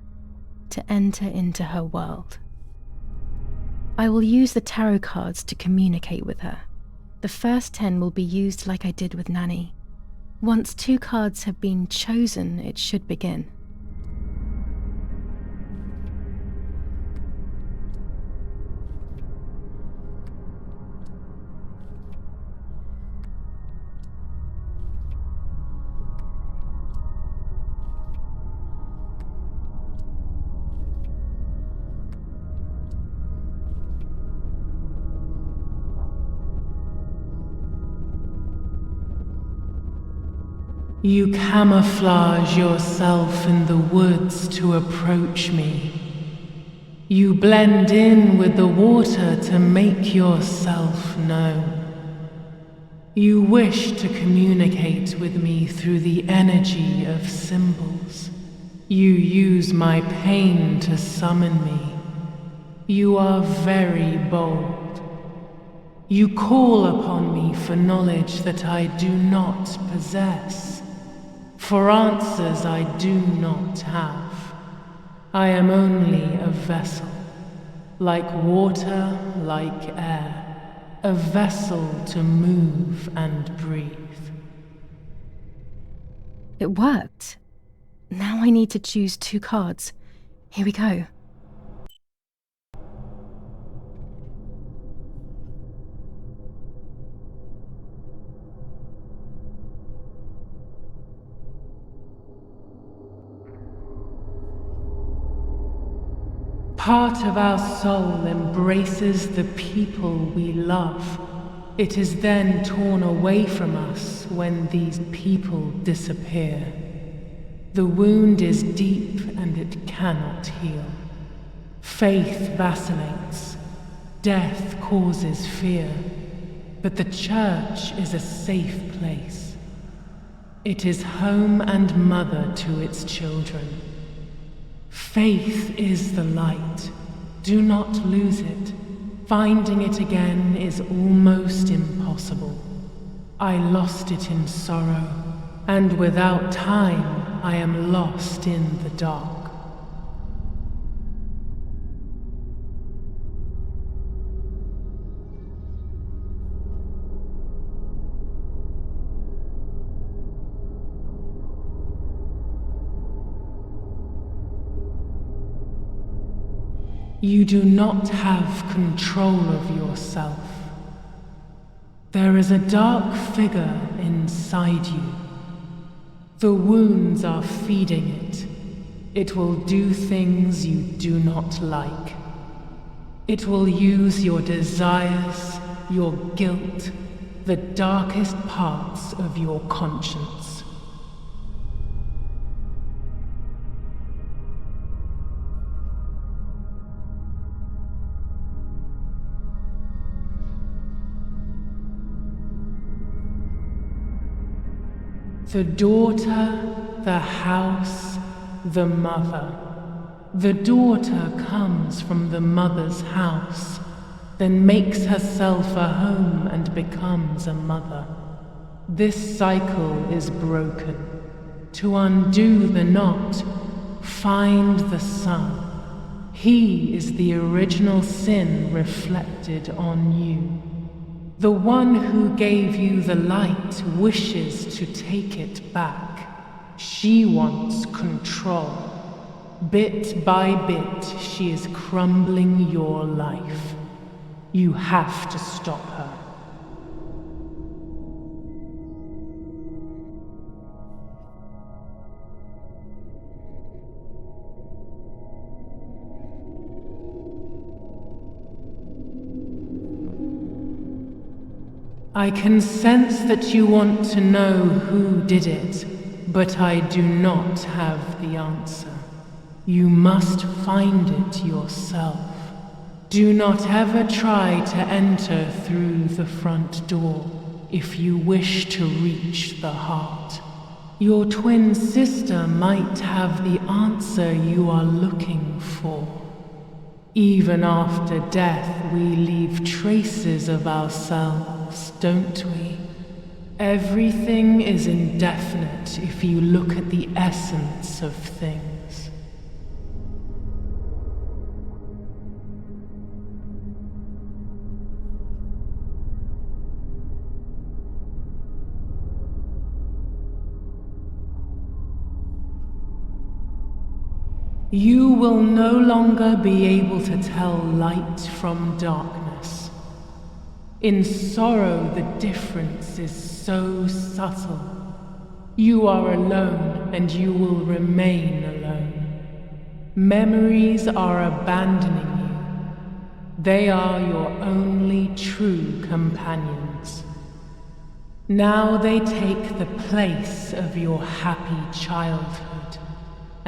to enter into her world. I will use the tarot cards to communicate with her. The first 10 will be used like I did with Nanny. Once 2 cards have been chosen, it should begin. You camouflage yourself in the woods to approach me. You blend in with the water to make yourself known. You wish to communicate with me through the energy of symbols. You use my pain to summon me. You are very bold. You call upon me for knowledge that I do not possess. For answers I do not have. I am only a vessel, like water, like air, a vessel to move and breathe. It worked. Now I need to choose 2 cards. Here we go. Part of our soul embraces the people we love. It is then torn away from us when these people disappear. The wound is deep and it cannot heal. Faith vacillates. Death causes fear. But the church is a safe place. It is home and mother to its children. Faith is the light. Do not lose it. Finding it again is almost impossible. I lost it in sorrow, and without time, I am lost in the dark. You do not have control of yourself. There is a dark figure inside you. The wounds are feeding it. It will do things you do not like. It will use your desires, your guilt, the darkest parts of your conscience. The daughter, the house, the mother. The daughter comes from the mother's house, then makes herself a home and becomes a mother. This cycle is broken. To undo the knot, find the Son. He is the original sin reflected on you. The one who gave you the light wishes to take it back. She wants control. Bit by bit, she is crumbling your life. You have to stop her. I can sense that you want to know who did it, but I do not have the answer. You must find it yourself. Do not ever try to enter through the front door if you wish to reach the heart. Your twin sister might have the answer you are looking for. Even after death, we leave traces of ourselves, don't we? Everything is indefinite if you look at the essence of things. You will no longer be able to tell light from darkness. In sorrow, the difference is so subtle. You are alone, and you will remain alone. Memories are abandoning you. They are your only true companions. Now they take the place of your happy childhood,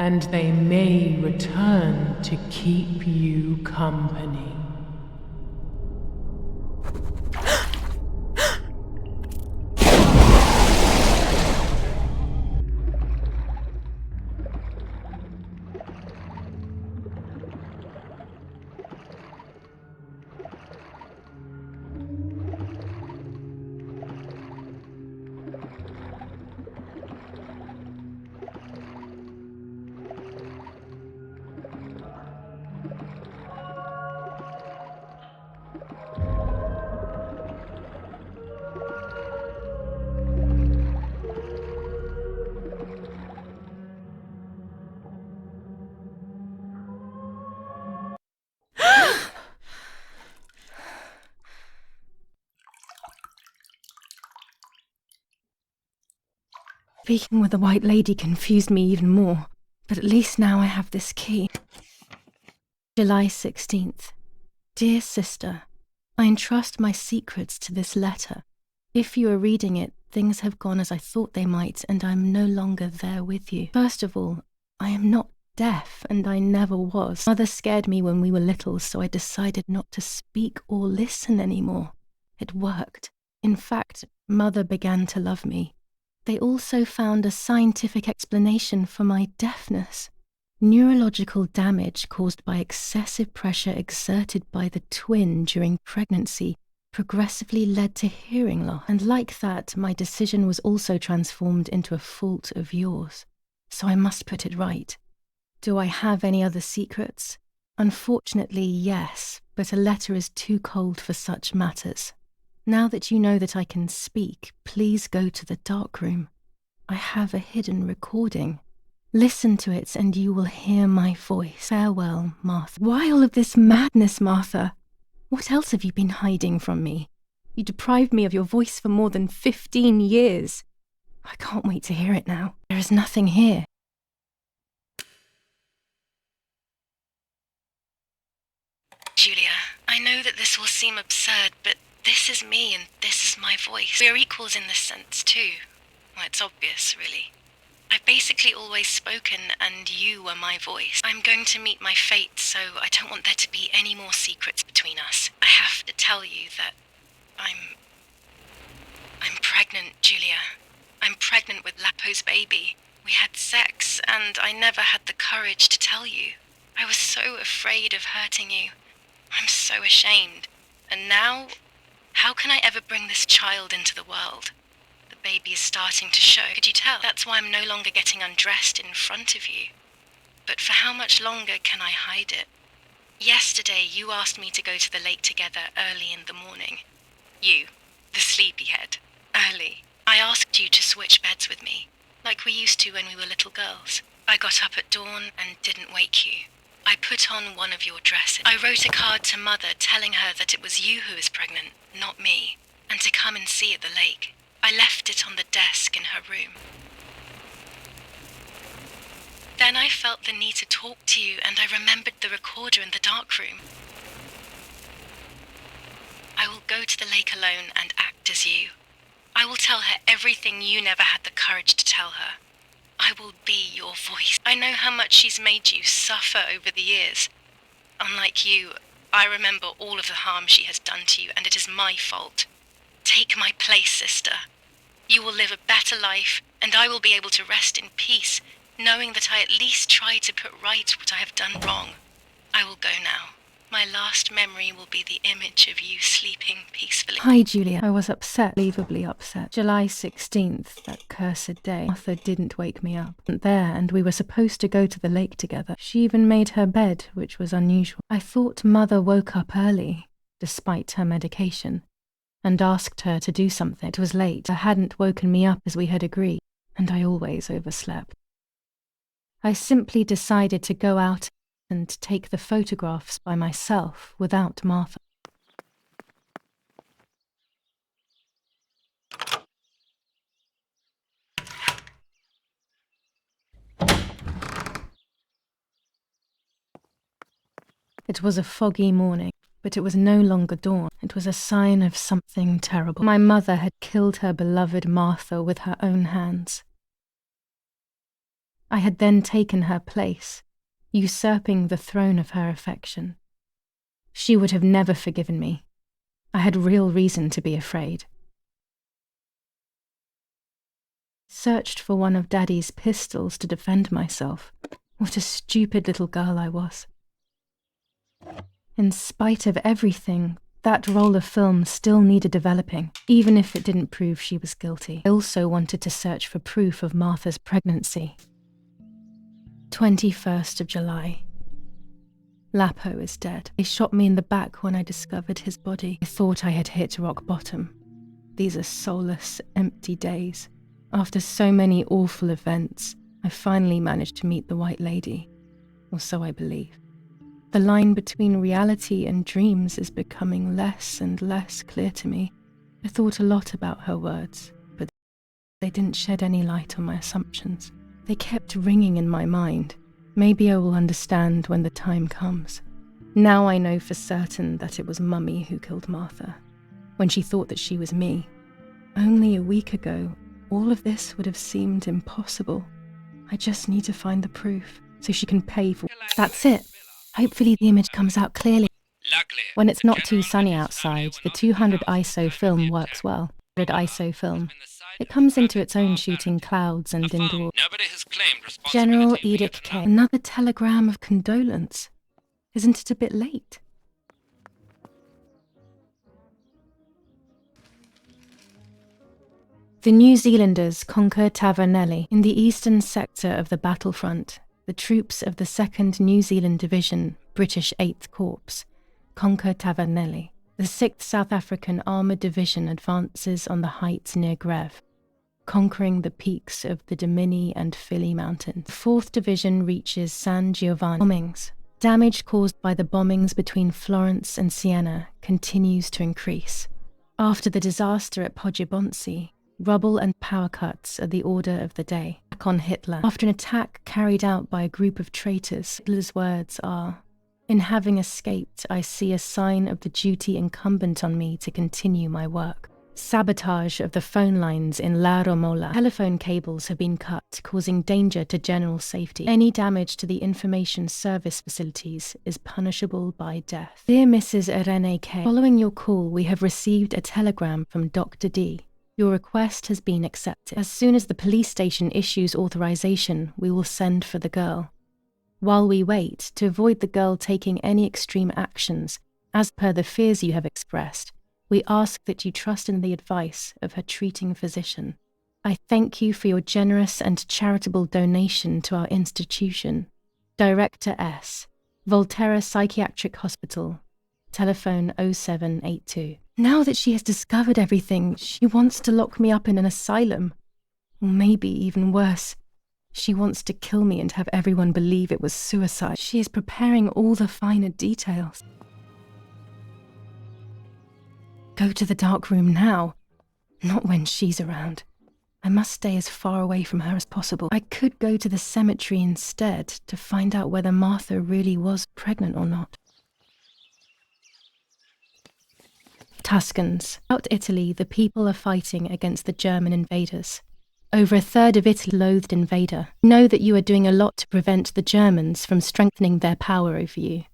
and they may return to keep you company. Speaking with the White Lady confused me even more, but at least now I have this key. July 16th. Dear Sister, I entrust my secrets to this letter. If you are reading it, things have gone as I thought they might, and I am no longer there with you. First of all, I am not deaf, and I never was. Mother scared me when we were little, so I decided not to speak or listen anymore. It worked. In fact, Mother began to love me. They also found a scientific explanation for my deafness. Neurological damage caused by excessive pressure exerted by the twin during pregnancy progressively led to hearing loss. And like that, my decision was also transformed into a fault of yours. So I must put it right. Do I have any other secrets? Unfortunately, yes, but a letter is too cold for such matters. Now that you know that I can speak, please go to the dark room. I have a hidden recording. Listen to it and you will hear my voice. Farewell, Martha. Why all of this madness, Martha? What else have you been hiding from me? You deprived me of your voice for more than 15 years. I can't wait to hear it now. There is nothing here. Giulia, I know that this will seem absurd, but this is me and this is my voice. We are equals in this sense too. Well, it's obvious, really. I've basically always spoken and you were my voice. I'm going to meet my fate, so I don't want there to be any more secrets between us. I have to tell you that I'm pregnant, Giulia. I'm pregnant with Lapo's baby. We had sex and I never had the courage to tell you. I was so afraid of hurting you. I'm so ashamed. And now, how can I ever bring this child into the world? The baby is starting to show. Could you tell? That's why I'm no longer getting undressed in front of you. But for how much longer can I hide it? Yesterday, you asked me to go to the lake together early in the morning. You, the sleepyhead. Early. I asked you to switch beds with me, like we used to when we were little girls. I got up at dawn and didn't wake you. I put on one of your dresses. I wrote a card to Mother telling her that it was you who was pregnant, not me, and to come and see at the lake. I left it on the desk in her room. Then I felt the need to talk to you, and I remembered the recorder in the dark room. I will go to the lake alone and act perfect as you. I will tell her everything you never had the courage to tell her. I will be your voice. I know how much she's made you suffer over the years. Unlike you, I remember all of the harm she has done to you, and it is my fault. Take my place, sister. You will live a better life, and I will be able to rest in peace, knowing that I at least tried to put right what I have done wrong. I will go now. My last memory will be the image of you sleeping peacefully. Hi, Giulia. I was upset, unbelievably upset. July 16th, that cursed day. Martha didn't wake me up. I wasn't there, and we were supposed to go to the lake together. She even made her bed, which was unusual. I thought Mother woke up early, despite her medication, and asked her to do something. It was late. Her hadn't woken me up as we had agreed, and I always overslept. I simply decided to go out and take the photographs by myself without Martha. It was a foggy morning, but it was no longer dawn. It was a sign of something terrible. My mother had killed her beloved Martha with her own hands. I had then taken her place, usurping the throne of her affection. She would have never forgiven me. I had real reason to be afraid. Searched for one of Daddy's pistols to defend myself. What a stupid little girl I was. In spite of everything, that roll of film still needed developing, even if it didn't prove she was guilty. I also wanted to search for proof of Martha's pregnancy. 21st of July. Lapo is dead. They shot me in the back when I discovered his body. I thought I had hit rock bottom. These are soulless, empty days. After so many awful events, I finally managed to meet the White Lady, or so I believe. The line between reality and dreams is becoming less and less clear to me. I thought a lot about her words, but they didn't shed any light on my assumptions. They kept ringing in my mind. Maybe I will understand when the time comes. Now I know for certain that it was Mummy who killed Martha, when she thought that she was me. Only a week ago, all of this would have seemed impossible. I just need to find the proof, so she can pay for... That's it. Hopefully the image comes out clearly. When it's not too sunny outside, the 200 ISO film works well. 100 ISO film. It comes into its own shooting clouds and indoors. General Edict K. Another telegram of condolence. Isn't it a bit late? The New Zealanders conquer Tavernelli. In the eastern sector of the battlefront, the troops of the 2nd New Zealand Division, British 8th Corps, conquer Tavernelli. The 6th South African Armoured Division advances on the heights near Greve, conquering the peaks of the Dimini and Fili Mountains. The 4th Division reaches San Giovanni. Bombings. Damage caused by the bombings between Florence and Siena continues to increase. After the disaster at Poggibonsi, rubble and power cuts are the order of the day. Back on Hitler. After an attack carried out by a group of traitors, Hitler's words are, "In having escaped, I see a sign of the duty incumbent on me to continue my work." Sabotage of the phone lines in La Romola. Telephone cables have been cut, causing danger to general safety. Any damage to the information service facilities is punishable by death. Dear Mrs. Irene K., following your call, we have received a telegram from Dr. D. Your request has been accepted. As soon as the police station issues authorization, we will send for the girl. While we wait, to avoid the girl taking any extreme actions, as per the fears you have expressed, we ask that you trust in the advice of her treating physician. I thank you for your generous and charitable donation to our institution. Director S. Volterra Psychiatric Hospital. Telephone 0782. Now that she has discovered everything, she wants to lock me up in an asylum. Or maybe even worse. She wants to kill me and have everyone believe it was suicide. She is preparing all the finer details. Go to the dark room now. Not when she's around. I must stay as far away from her as possible. I could go to the cemetery instead to find out whether Martha really was pregnant or not. Tuscans. Throughout Italy, the people are fighting against the German invaders. Over a third of Italy loathed invader. You know that you are doing a lot to prevent the Germans from strengthening their power over you.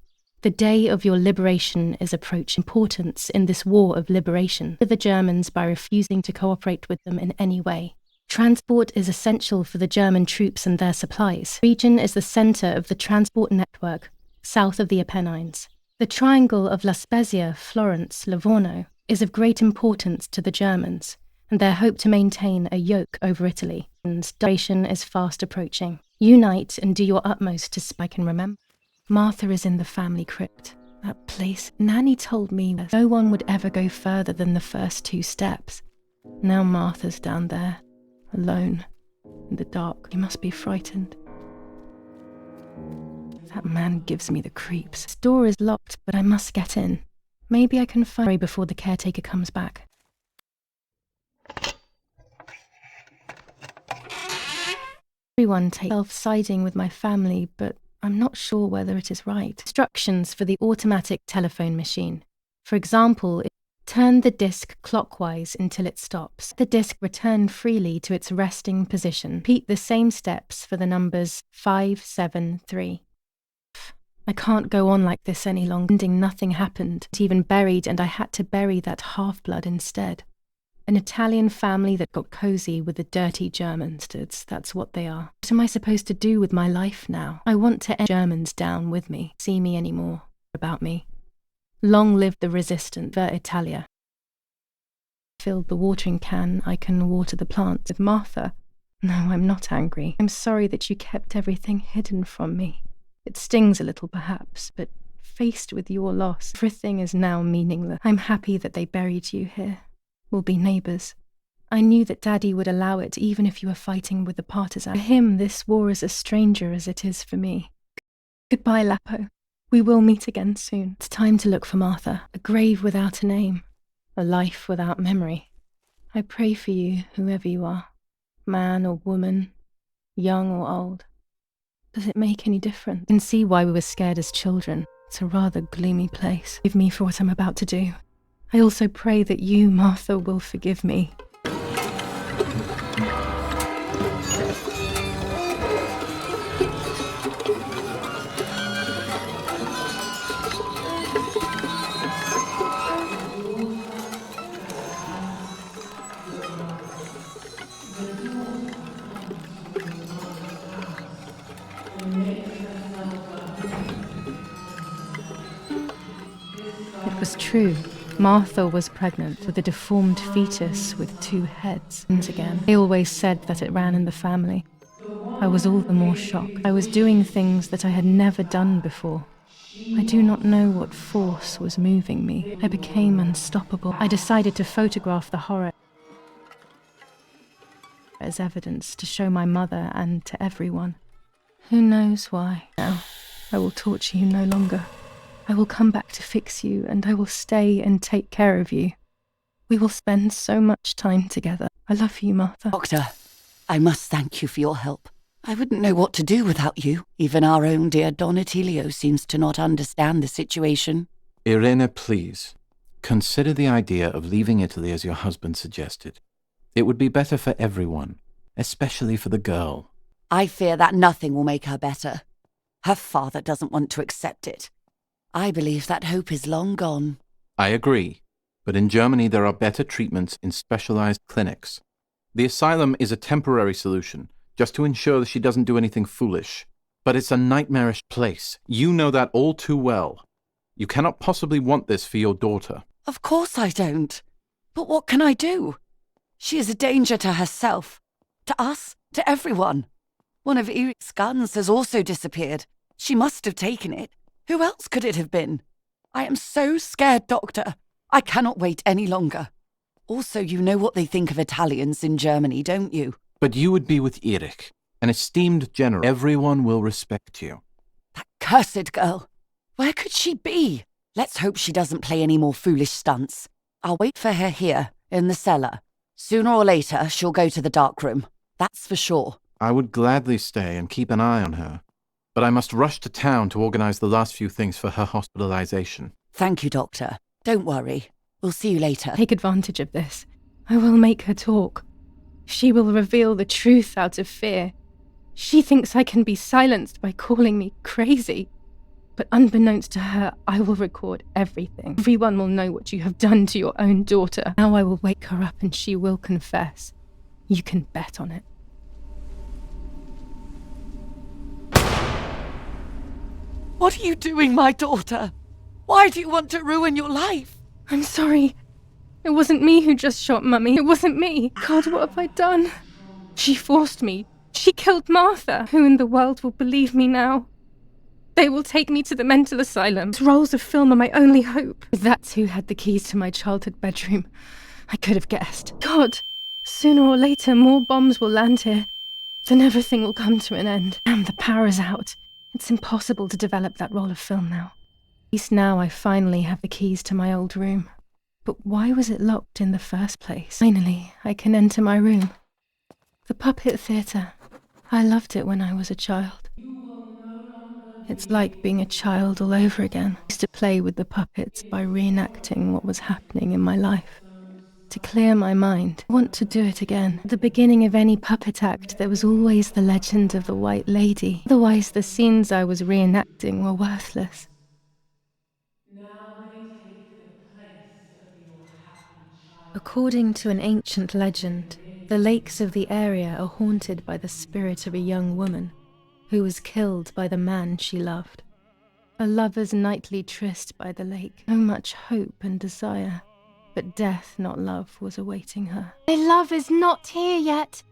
The day of your liberation is approaching. Importance in this war of liberation for the Germans by refusing to cooperate with them in any way. Transport is essential for the German troops and their supplies. The region is the centre of the transport network south of the Apennines. The triangle of La Spezia, Florence, Livorno is of great importance to the Germans, and their hope to maintain a yoke over Italy. Duration is fast approaching. Unite and do your utmost to spike and remember. Martha is in the family crypt. That place. Nanny told me that no one would ever go further than the first 2 steps. Now Martha's down there, alone, in the dark. You must be frightened. That man gives me the creeps. This door is locked, but I must get in. Maybe I can find her before the caretaker comes back. Everyone takes self-siding with my family, but I'm not sure whether it is right. Instructions for the automatic telephone machine. For example, turn the disc clockwise until it stops. The disc return freely to its resting position. Repeat the same steps for the numbers 5, 7, 3. I can't go on like this any longer. Nothing happened. It even buried, and I had to bury that half-blood instead. An Italian family that got cozy with the dirty Germans. That's what they are. What am I supposed to do with my life now? I want to end Germans down with me. See me anymore. About me. Long live the resistance. Ver Italia. Filled the watering can. I can water the plants with Martha. No, I'm not angry. I'm sorry that you kept everything hidden from me. It stings a little, perhaps, but faced with your loss, everything is now meaningless. I'm happy that they buried you here. We'll be neighbours. I knew that Daddy would allow it, even if you were fighting with the partisans. For him, this war is a stranger as it is for me. Goodbye, Lapo. We will meet again soon. It's time to look for Martha. A grave without a name. A life without memory. I pray for you, whoever you are. Man or woman. Young or old. Does it make any difference? I can see why we were scared as children. It's a rather gloomy place. Forgive me for what I'm about to do. I also pray that you, Martha, will forgive me. It was true. Martha was pregnant with a deformed fetus with 2 heads. Again, they always said that it ran in the family. I was all the more shocked. I was doing things that I had never done before. I do not know what force was moving me. I became unstoppable. I decided to photograph the horror as evidence to show my mother and to everyone. Who knows why? Now, I will torture you no longer. I will come back to fix you, and I will stay and take care of you. We will spend so much time together. I love you, Martha. Doctor, I must thank you for your help. I wouldn't know what to do without you. Even our own dear Don Attilio seems to not understand the situation. Irene, please. Consider the idea of leaving Italy as your husband suggested. It would be better for everyone, especially for the girl. I fear that nothing will make her better. Her father doesn't want to accept it. I believe that hope is long gone. I agree, but in Germany there are better treatments in specialized clinics. The asylum is a temporary solution, just to ensure that she doesn't do anything foolish. But it's a nightmarish place. You know that all too well. You cannot possibly want this for your daughter. Of course I don't. But what can I do? She is a danger to herself, to us, to everyone. One of Eric's guns has also disappeared. She must have taken it. Who else could it have been? I am so scared, Doctor. I cannot wait any longer. Also, you know what they think of Italians in Germany, don't you? But you would be with Eric, an esteemed general. Everyone will respect you. That cursed girl. Where could she be? Let's hope she doesn't play any more foolish stunts. I'll wait for her here, in the cellar. Sooner or later, she'll go to the dark room. That's for sure. I would gladly stay and keep an eye on her. But I must rush to town to organize the last few things for her hospitalization. Thank you, Doctor. Don't worry. We'll see you later. Take advantage of this. I will make her talk. She will reveal the truth out of fear. She thinks I can be silenced by calling me crazy. But unbeknownst to her, I will record everything. Everyone will know what you have done to your own daughter. Now I will wake her up and she will confess. You can bet on it. What are you doing, my daughter? Why do you want to ruin your life? I'm sorry. It wasn't me who just shot Mummy. It wasn't me. God, what have I done? She forced me. She killed Martha. Who in the world will believe me now? They will take me to the mental asylum. Rolls of film are my only hope. That's who had the keys to my childhood bedroom. I could have guessed. God, sooner or later more bombs will land here. Then everything will come to an end. Damn, the power is out. It's impossible to develop that roll of film now. At least now I finally have the keys to my old room. But why was it locked in the first place? Finally, I can enter my room. The puppet theatre. I loved it when I was a child. It's like being a child all over again. I used to play with the puppets by reenacting what was happening in my life. To clear my mind, I want to do it again. At the beginning of any puppet act, there was always the legend of the White Lady. Otherwise, the scenes I was reenacting were worthless. According to an ancient legend, the lakes of the area are haunted by the spirit of a young woman who was killed by the man she loved. A lover's nightly tryst by the lake, no much hope and desire, but death, not love, was awaiting her. My love is not here yet.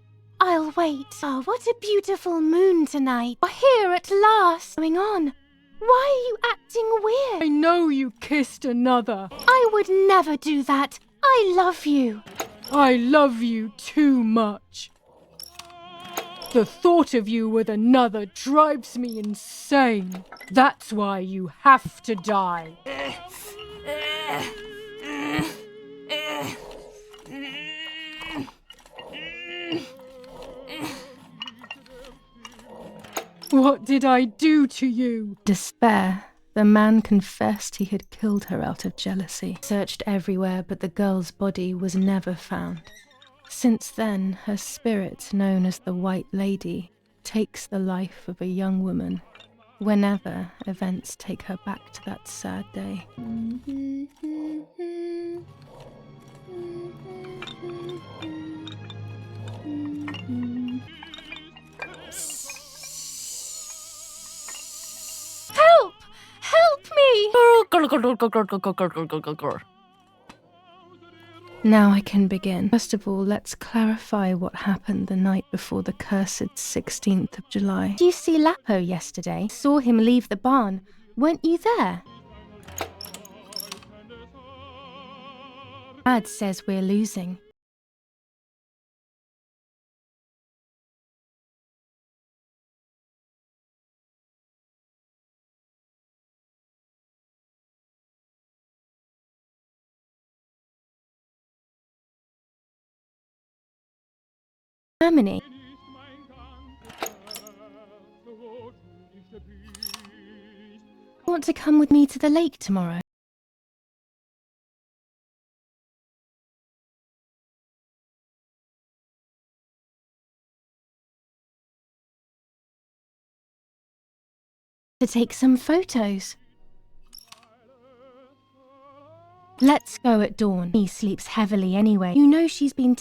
I'll wait. Oh, what a beautiful moon tonight. We're here at last. What's going on? Why are you acting weird? I know you kissed another. I would never do that. I love you. I love you too much. The thought of you with another drives me insane. That's why you have to die. What did I do to you? Despair. The man confessed he had killed her out of jealousy. Searched everywhere, but the girl's body was never found. Since then, her spirit, known as the White Lady, takes the life of a young woman whenever events take her back to that sad day. Help! Help me! Now I can begin. First of all, let's clarify what happened the night before the cursed 16th of July. Did you see Lapo yesterday? Saw him leave the barn. Weren't you there? Dad says we're losing. Germany. Want to come with me to the lake tomorrow? To take some photos. Let's go at dawn. He sleeps heavily anyway. You know she's been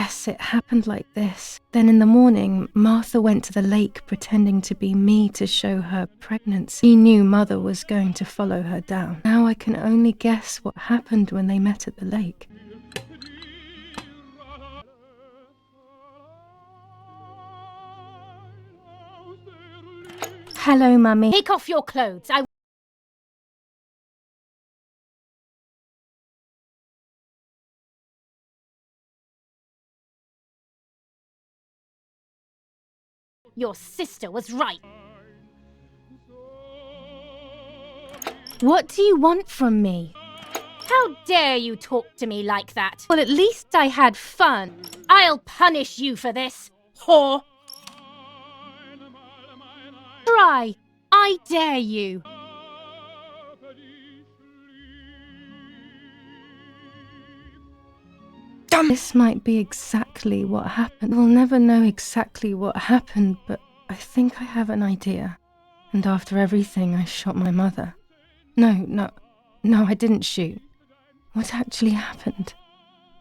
Yes, Yes, it happened like this. Then in the morning, Martha went to the lake pretending to be me to show her pregnancy. He knew Mother was going to follow her down. Now I can only guess what happened when they met at the lake. Hello, Mummy. Take off your clothes. Your sister was right. What do you want from me? How dare you talk to me like that? Well, at least I had fun. I'll punish you for this, whore. Try. I dare you. This might be exactly what happened. We'll never know exactly what happened, but I think I have an idea. And after everything, I shot my mother. No, I didn't shoot. What actually happened?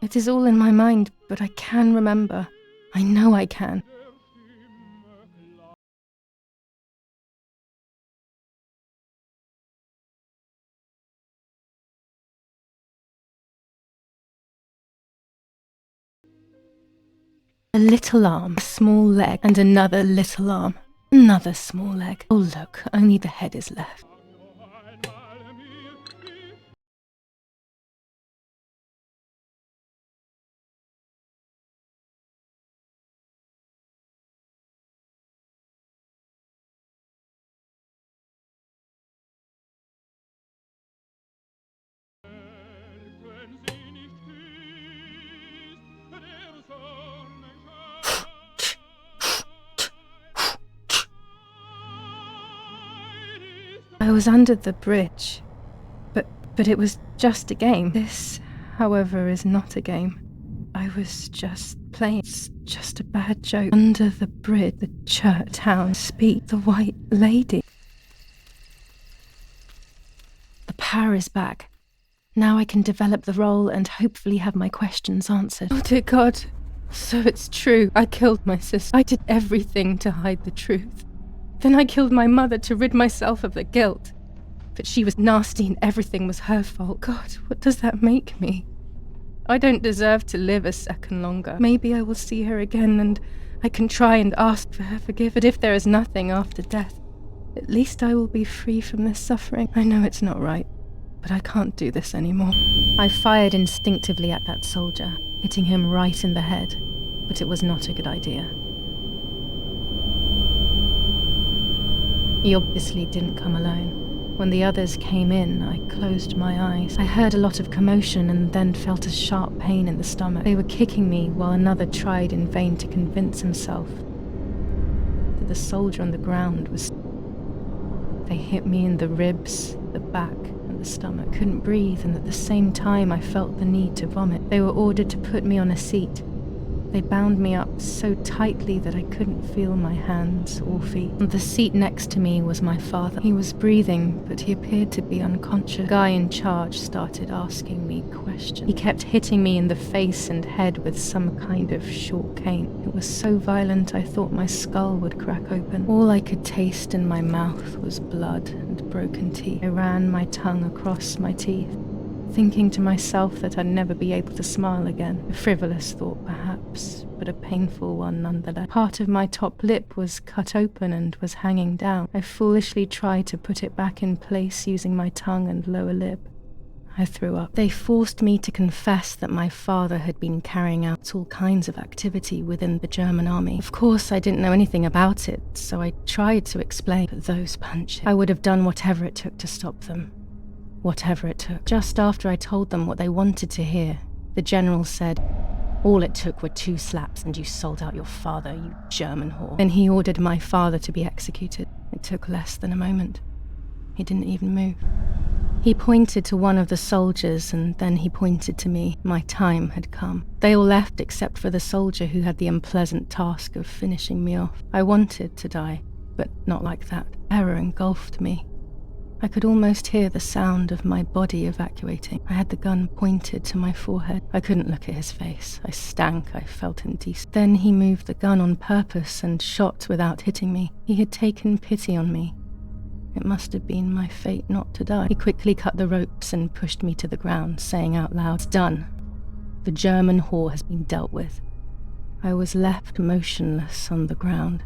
It is all in my mind, but I can remember. I know I can. A little arm, a small leg, and another little arm. Another small leg. Oh look, only the head is left. I was under the bridge, but it was just a game. This, however, is not a game. I was just playing. It's just a bad joke. Under the bridge, the church town speak, the white lady. The power is back. Now I can develop the role and hopefully have my questions answered. Oh dear God, so it's true. I killed my sister. I did everything to hide the truth. Then I killed my mother to rid myself of the guilt. But she was nasty and everything was her fault. God, what does that make me? I don't deserve to live a second longer. Maybe I will see her again and I can try and ask for her forgiveness. But if there is nothing after death, at least I will be free from this suffering. I know it's not right, but I can't do this anymore. I fired instinctively at that soldier, hitting him right in the head, but it was not a good idea. He obviously didn't come alone. When the others came in, I closed my eyes. I heard a lot of commotion and then felt a sharp pain in the stomach. They were kicking me while another tried in vain to convince himself that the soldier on the ground was... They hit me in the ribs, the back, and the stomach. I couldn't breathe, and at the same time I felt the need to vomit. They were ordered to put me on a seat. They bound me up so tightly that I couldn't feel my hands or feet. On the seat next to me was my father. He was breathing, but he appeared to be unconscious. The guy in charge started asking me questions. He kept hitting me in the face and head with some kind of short cane. It was so violent I thought my skull would crack open. All I could taste in my mouth was blood and broken teeth. I ran my tongue across my teeth, thinking to myself that I'd never be able to smile again. A frivolous thought, perhaps, but a painful one nonetheless. Part of my top lip was cut open and was hanging down. I foolishly tried to put it back in place using my tongue and lower lip. I threw up. They forced me to confess that my father had been carrying out all kinds of activity within the German army. Of course, I didn't know anything about it, so I tried to explain. But those punches, I would have done whatever it took to stop them. Whatever it took. Just after I told them what they wanted to hear, the general said, "All it took were 2 slaps and you sold out your father, you German whore." Then he ordered my father to be executed. It took less than a moment. He didn't even move. He pointed to one of the soldiers and then he pointed to me. My time had come. They all left except for the soldier who had the unpleasant task of finishing me off. I wanted to die, but not like that. Terror engulfed me. I could almost hear the sound of my body evacuating. I had the gun pointed to my forehead. I couldn't look at his face. I stank. I felt indecent. Then he moved the gun on purpose and shot without hitting me. He had taken pity on me. It must have been my fate not to die. He quickly cut the ropes and pushed me to the ground, saying out loud, "It's done. The German whore has been dealt with." I was left motionless on the ground.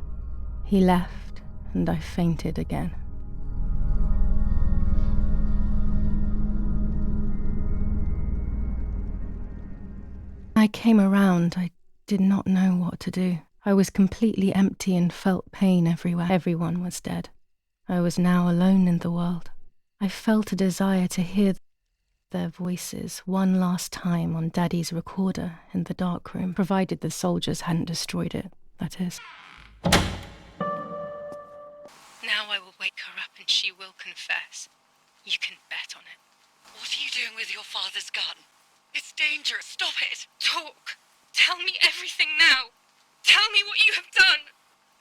He left, and I fainted again. I came around. I did not know what to do. I was completely empty and felt pain everywhere. Everyone was dead. I was now alone in the world. I felt a desire to hear their voices one last time on Daddy's recorder in the dark room, provided the soldiers hadn't destroyed it, that is. Now I will wake her up and she will confess. You can bet on it. What are you doing with your father's gun? It's dangerous. Stop it. Talk. Tell me everything now. Tell me what you have done.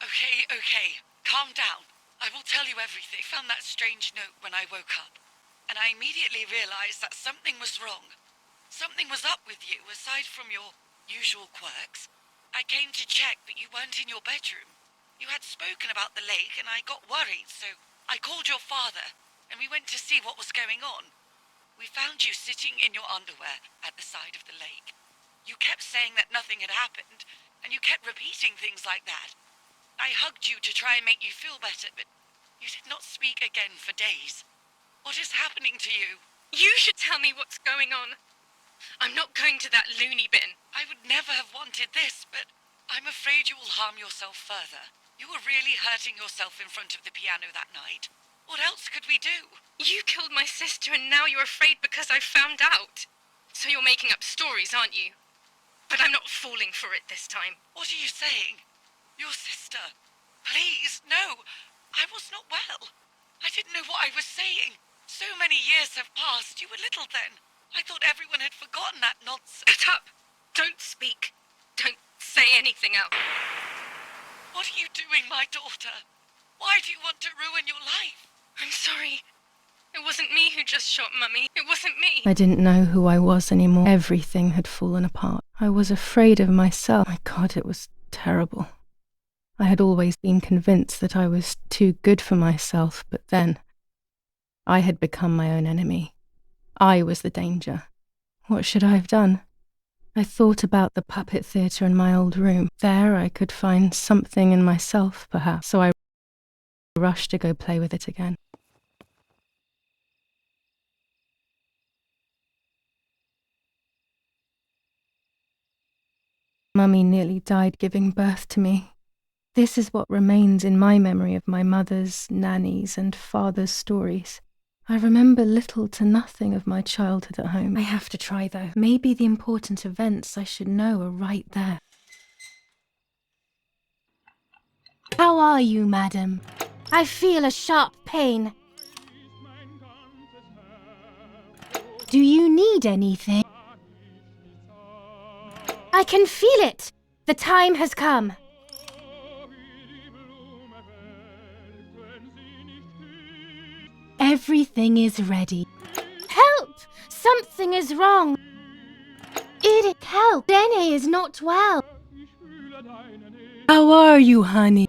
Okay. Calm down. I will tell you everything. I found that strange note when I woke up, and I immediately realized that something was wrong. Something was up with you, aside from your usual quirks. I came to check, but you weren't in your bedroom. You had spoken about the lake, and I got worried, so I called your father, and we went to see what was going on. We found you sitting in your underwear at the side of the lake. You kept saying that nothing had happened, and you kept repeating things like that. I hugged you to try and make you feel better, but you did not speak again for days. What is happening to you? You should tell me what's going on. I'm not going to that loony bin. I would never have wanted this, but I'm afraid you will harm yourself further. You were really hurting yourself in front of the piano that night. What else could we do? You killed my sister and now you're afraid because I found out. So you're making up stories, aren't you? But I'm not falling for it this time. What are you saying? Your sister? Please, no. I was not well. I didn't know what I was saying. So many years have passed. You were little then. I thought everyone had forgotten that nonsense. Shut up. Don't speak. Don't say anything else. What are you doing, my daughter? Why do you want to ruin your life? I'm sorry. It wasn't me who just shot Mummy. It wasn't me. I didn't know who I was anymore. Everything had fallen apart. I was afraid of myself. My God, it was terrible. I had always been convinced that I was too good for myself, but then I had become my own enemy. I was the danger. What should I have done? I thought about the puppet theatre in my old room. There I could find something in myself, perhaps, so I rushed to go play with it again. Mummy nearly died giving birth to me. This is what remains in my memory of my mother's, nanny's, and father's stories. I remember little to nothing of my childhood at home. I have to try, though. Maybe the important events I should know are right there. How are you, madam? I feel a sharp pain. Do you need anything? I can feel it. The time has come. Everything is ready. Help! Something is wrong. Edith, help! Dene is not well. How are you, honey?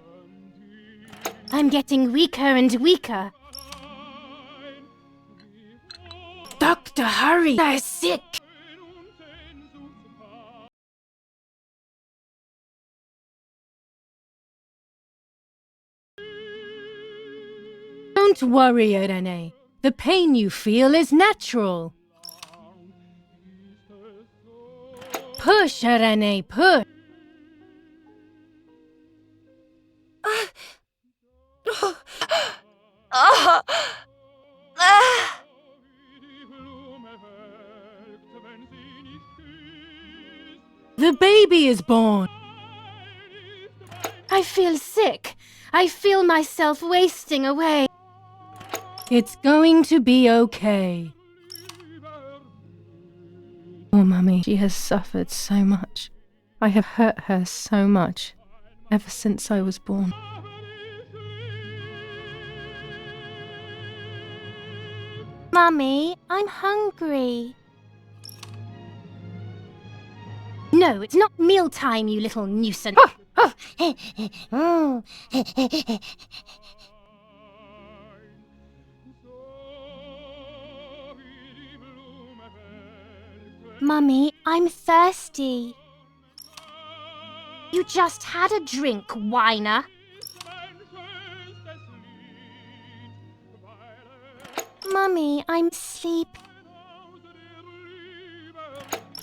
I'm getting weaker and weaker. Doctor, hurry! They're sick! Don't worry, Irene. The pain you feel is natural. Push, Irene, push. The baby is born. I feel sick. I feel myself wasting away. It's going to be okay. Oh, Mummy, she has suffered so much. I have hurt her so much, ever since I was born. Mummy, I'm hungry. No, it's not mealtime, you little nuisance. Mummy, I'm thirsty. You just had a drink, whiner. Mummy, I'm asleep.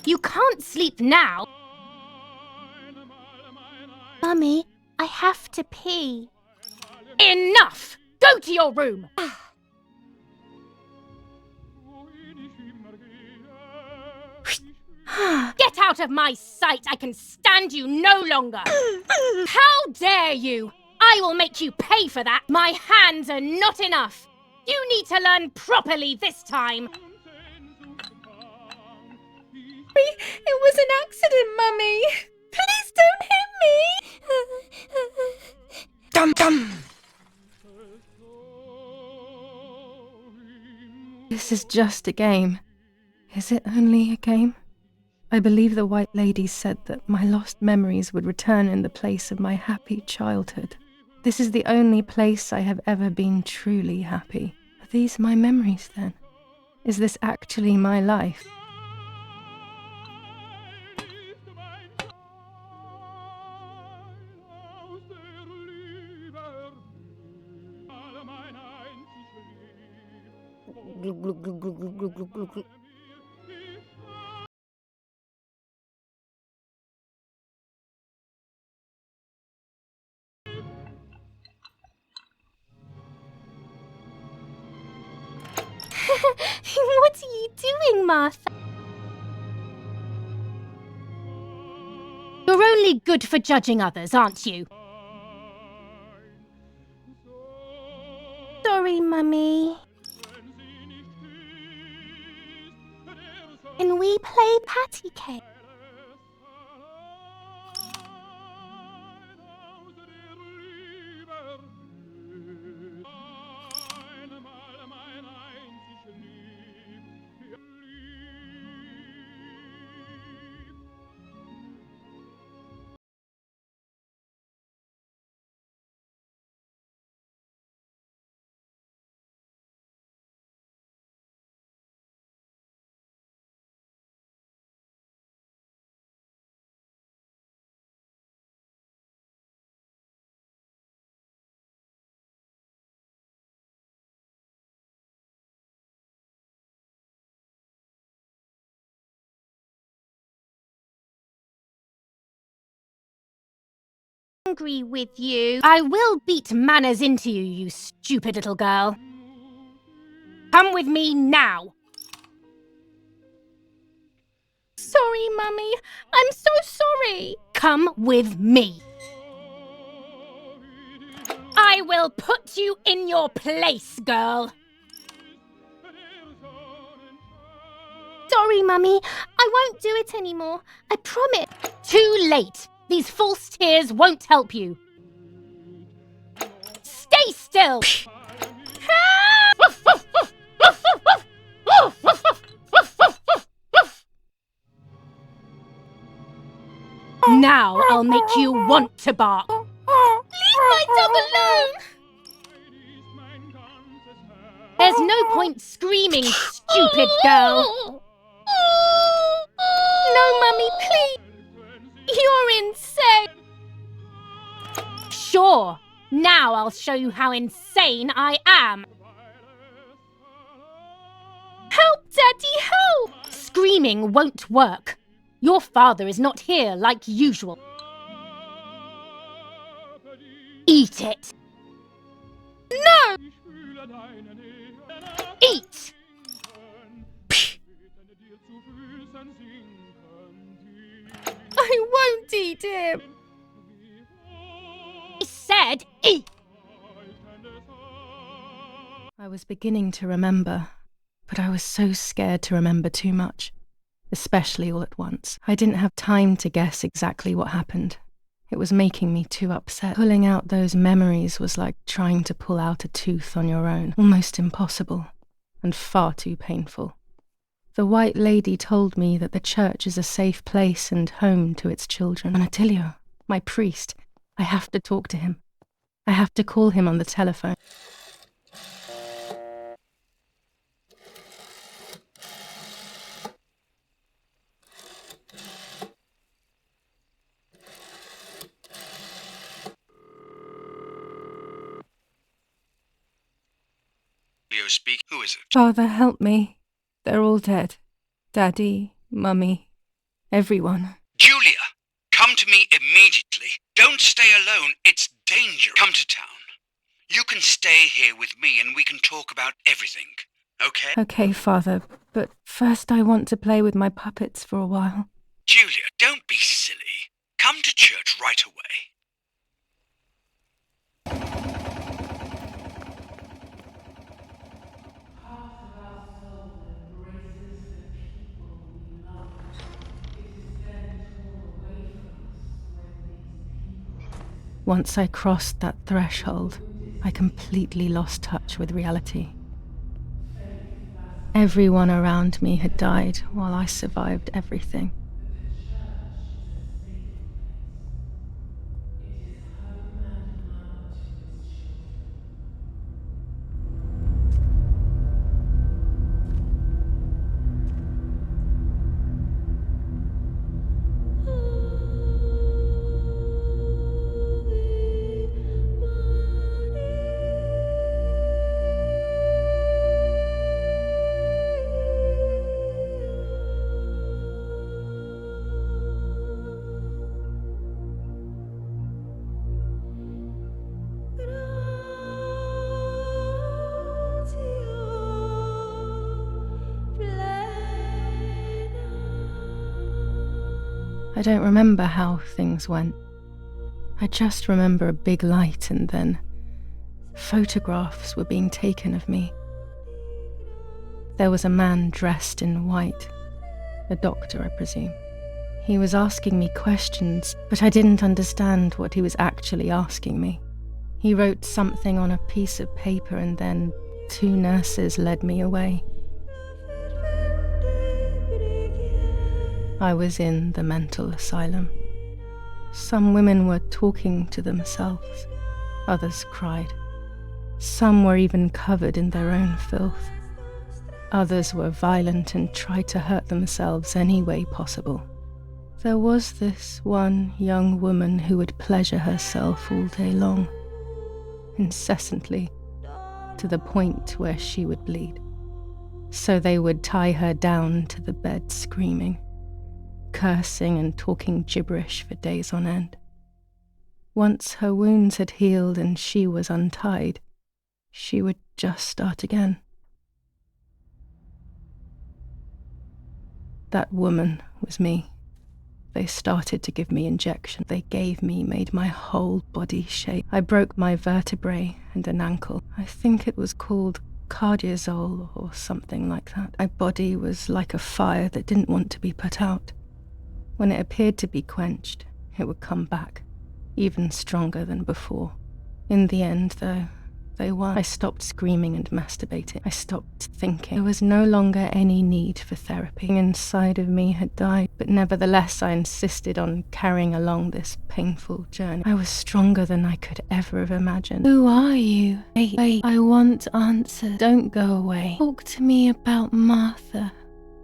You can't sleep now. Mummy, I have to pee. Enough! Go to your room! Get out of my sight! I can stand you no longer! How dare you! I will make you pay for that! My hands are not enough! You need to learn properly this time! It was an accident, Mummy! Please don't hit me! Dum dum! This is just a game. Is it only a game? I believe the White Lady said that my lost memories would return in the place of my happy childhood. This is the only place I have ever been truly happy. Are these my memories, then? Is this actually my life? What are you doing, Martha? You're only good for judging others, aren't you? Sorry, Mummy. Can we play patty cake? Angry with you. I will beat manners into you, you stupid little girl. Come with me now. Sorry, Mummy. I'm so sorry. Come with me. I will put you in your place, girl. Sorry, Mummy. I won't do it anymore. I promise. Too late. These false tears won't help you. Stay still. Now I'll make you want to bark. Leave my dog alone! There's no point screaming, stupid girl. No, Mummy, please. You're insane. Sure. Now I'll show you how insane I am. Help, Daddy, help! Screaming won't work. Your father is not here like usual. Eat it. No! Eat! I won't eat him. I said eat! I was beginning to remember, but I was so scared to remember too much, especially all at once. I didn't have time to guess exactly what happened. It was making me too upset. Pulling out those memories was like trying to pull out a tooth on your own, almost impossible. and far too painful. The White Lady told me that the church is a safe place and home to its children. And Attilio, my priest, I have to talk to him. I have to call him on the telephone. Leo, speak. Who is it? Father, help me. They're all dead. Daddy, Mummy, everyone. Giulia, come to me immediately. Don't stay alone. It's dangerous. Come to town. You can stay here with me and we can talk about everything. Okay? Okay, Father, but first I want to play with my puppets for a while. Giulia, don't be silly. Come to church right away. Once I crossed that threshold, I completely lost touch with reality. Everyone around me had died while I survived everything. I don't remember how things went. I just remember a big light and then photographs were being taken of me. There was a man dressed in white, a doctor, I presume. He was asking me questions, but I didn't understand what he was actually asking me. He wrote something on a piece of paper and then 2 nurses led me away. I was in the mental asylum. Some women were talking to themselves. Others cried. Some were even covered in their own filth. Others were violent and tried to hurt themselves any way possible. There was this one young woman who would pleasure herself all day long, incessantly, to the point where she would bleed. So they would tie her down to the bed screaming, cursing and talking gibberish for days on end. Once her wounds had healed and she was untied, she would just start again. That woman was me. They started to give me injections they made my whole body shake. I broke my vertebrae and an ankle. I think it was called cardiazole or something like that. My body was like a fire that didn't want to be put out. When it appeared to be quenched, it would come back, even stronger than before. In the end, though, they won. I stopped screaming and masturbating. I stopped thinking. There was no longer any need for therapy. Inside of me had died, but nevertheless I insisted on carrying along this painful journey. I was stronger than I could ever have imagined. Who are you? Wait, I want answers. Don't go away. Talk to me about Martha,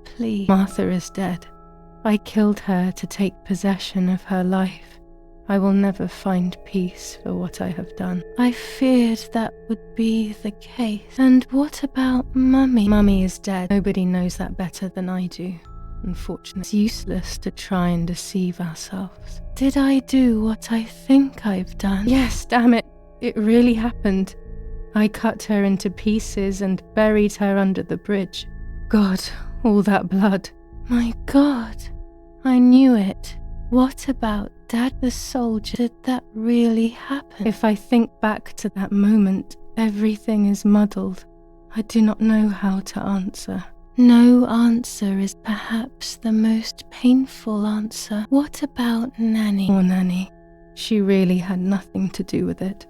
please. Martha is dead. I killed her to take possession of her life. I will never find peace for what I have done. I feared that would be the case. And what about Mummy? Mummy is dead. Nobody knows that better than I do. Unfortunately, it's useless to try and deceive ourselves. Did I do what I think I've done? Yes, damn it. It really happened. I cut her into pieces and buried her under the bridge. God, all that blood. My God, I knew it. What about Dad the soldier? Did that really happen? If I think back to that moment, everything is muddled. I do not know how to answer. No answer is perhaps the most painful answer. What about Nanny? Poor Nanny. She really had nothing to do with it.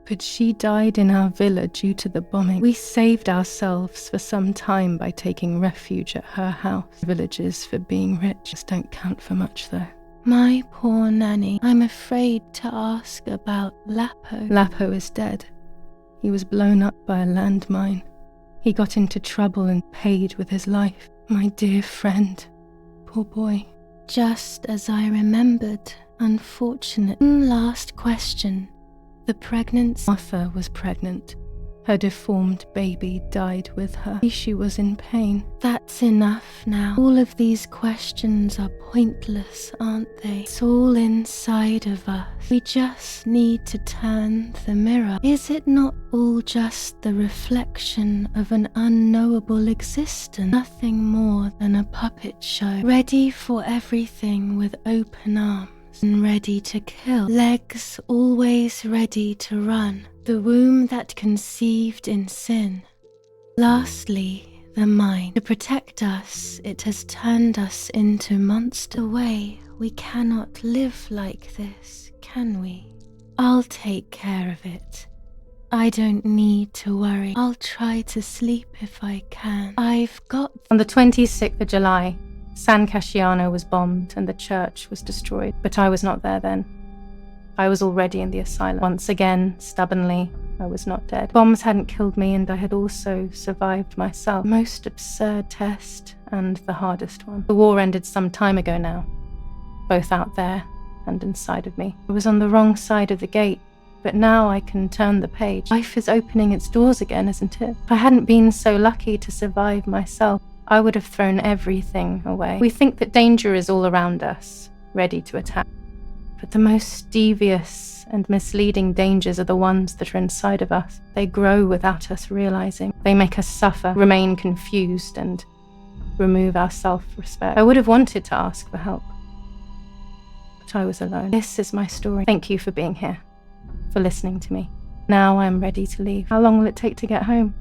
But she died in our villa due to the bombing. We saved ourselves for some time by taking refuge at her house. Villages for being rich just don't count for much, though. My poor nanny. I'm afraid to ask about Lapo. Lapo is dead. He was blown up by a landmine. He got into trouble and paid with his life. My dear friend. Poor boy. Just as I remembered, unfortunately. Last question. The pregnancy. Martha was pregnant. Her deformed baby died with her. She was in pain. That's enough now. All of these questions are pointless, aren't they? It's all inside of us. We just need to turn the mirror. Is it not all just the reflection of an unknowable existence? Nothing more than a puppet show, ready for everything with open arms. And ready to kill, legs always ready to run, the womb that conceived in sin. Lastly, the mind. To protect us, it has turned us into monster. Way we cannot live like this, can we? I'll take care of it. I don't need to worry. I'll try to sleep if I can. I've got... On the 26th of July, San Casciano was bombed and the church was destroyed, but I was not there then. I was already in the asylum. Once again, stubbornly, I was not dead. Bombs hadn't killed me and I had also survived myself. Most absurd test and the hardest one. The war ended some time ago now, both out there and inside of me. I was on the wrong side of the gate, but now I can turn the page. Life is opening its doors again, isn't it? If I hadn't been so lucky to survive myself, I would have thrown everything away. We think that danger is all around us, ready to attack. But the most devious and misleading dangers are the ones that are inside of us. They grow without us realizing. They make us suffer, remain confused, and remove our self-respect. I would have wanted to ask for help, but I was alone. This is my story. Thank you for being here, for listening to me. Now I'm ready to leave. How long will it take to get home?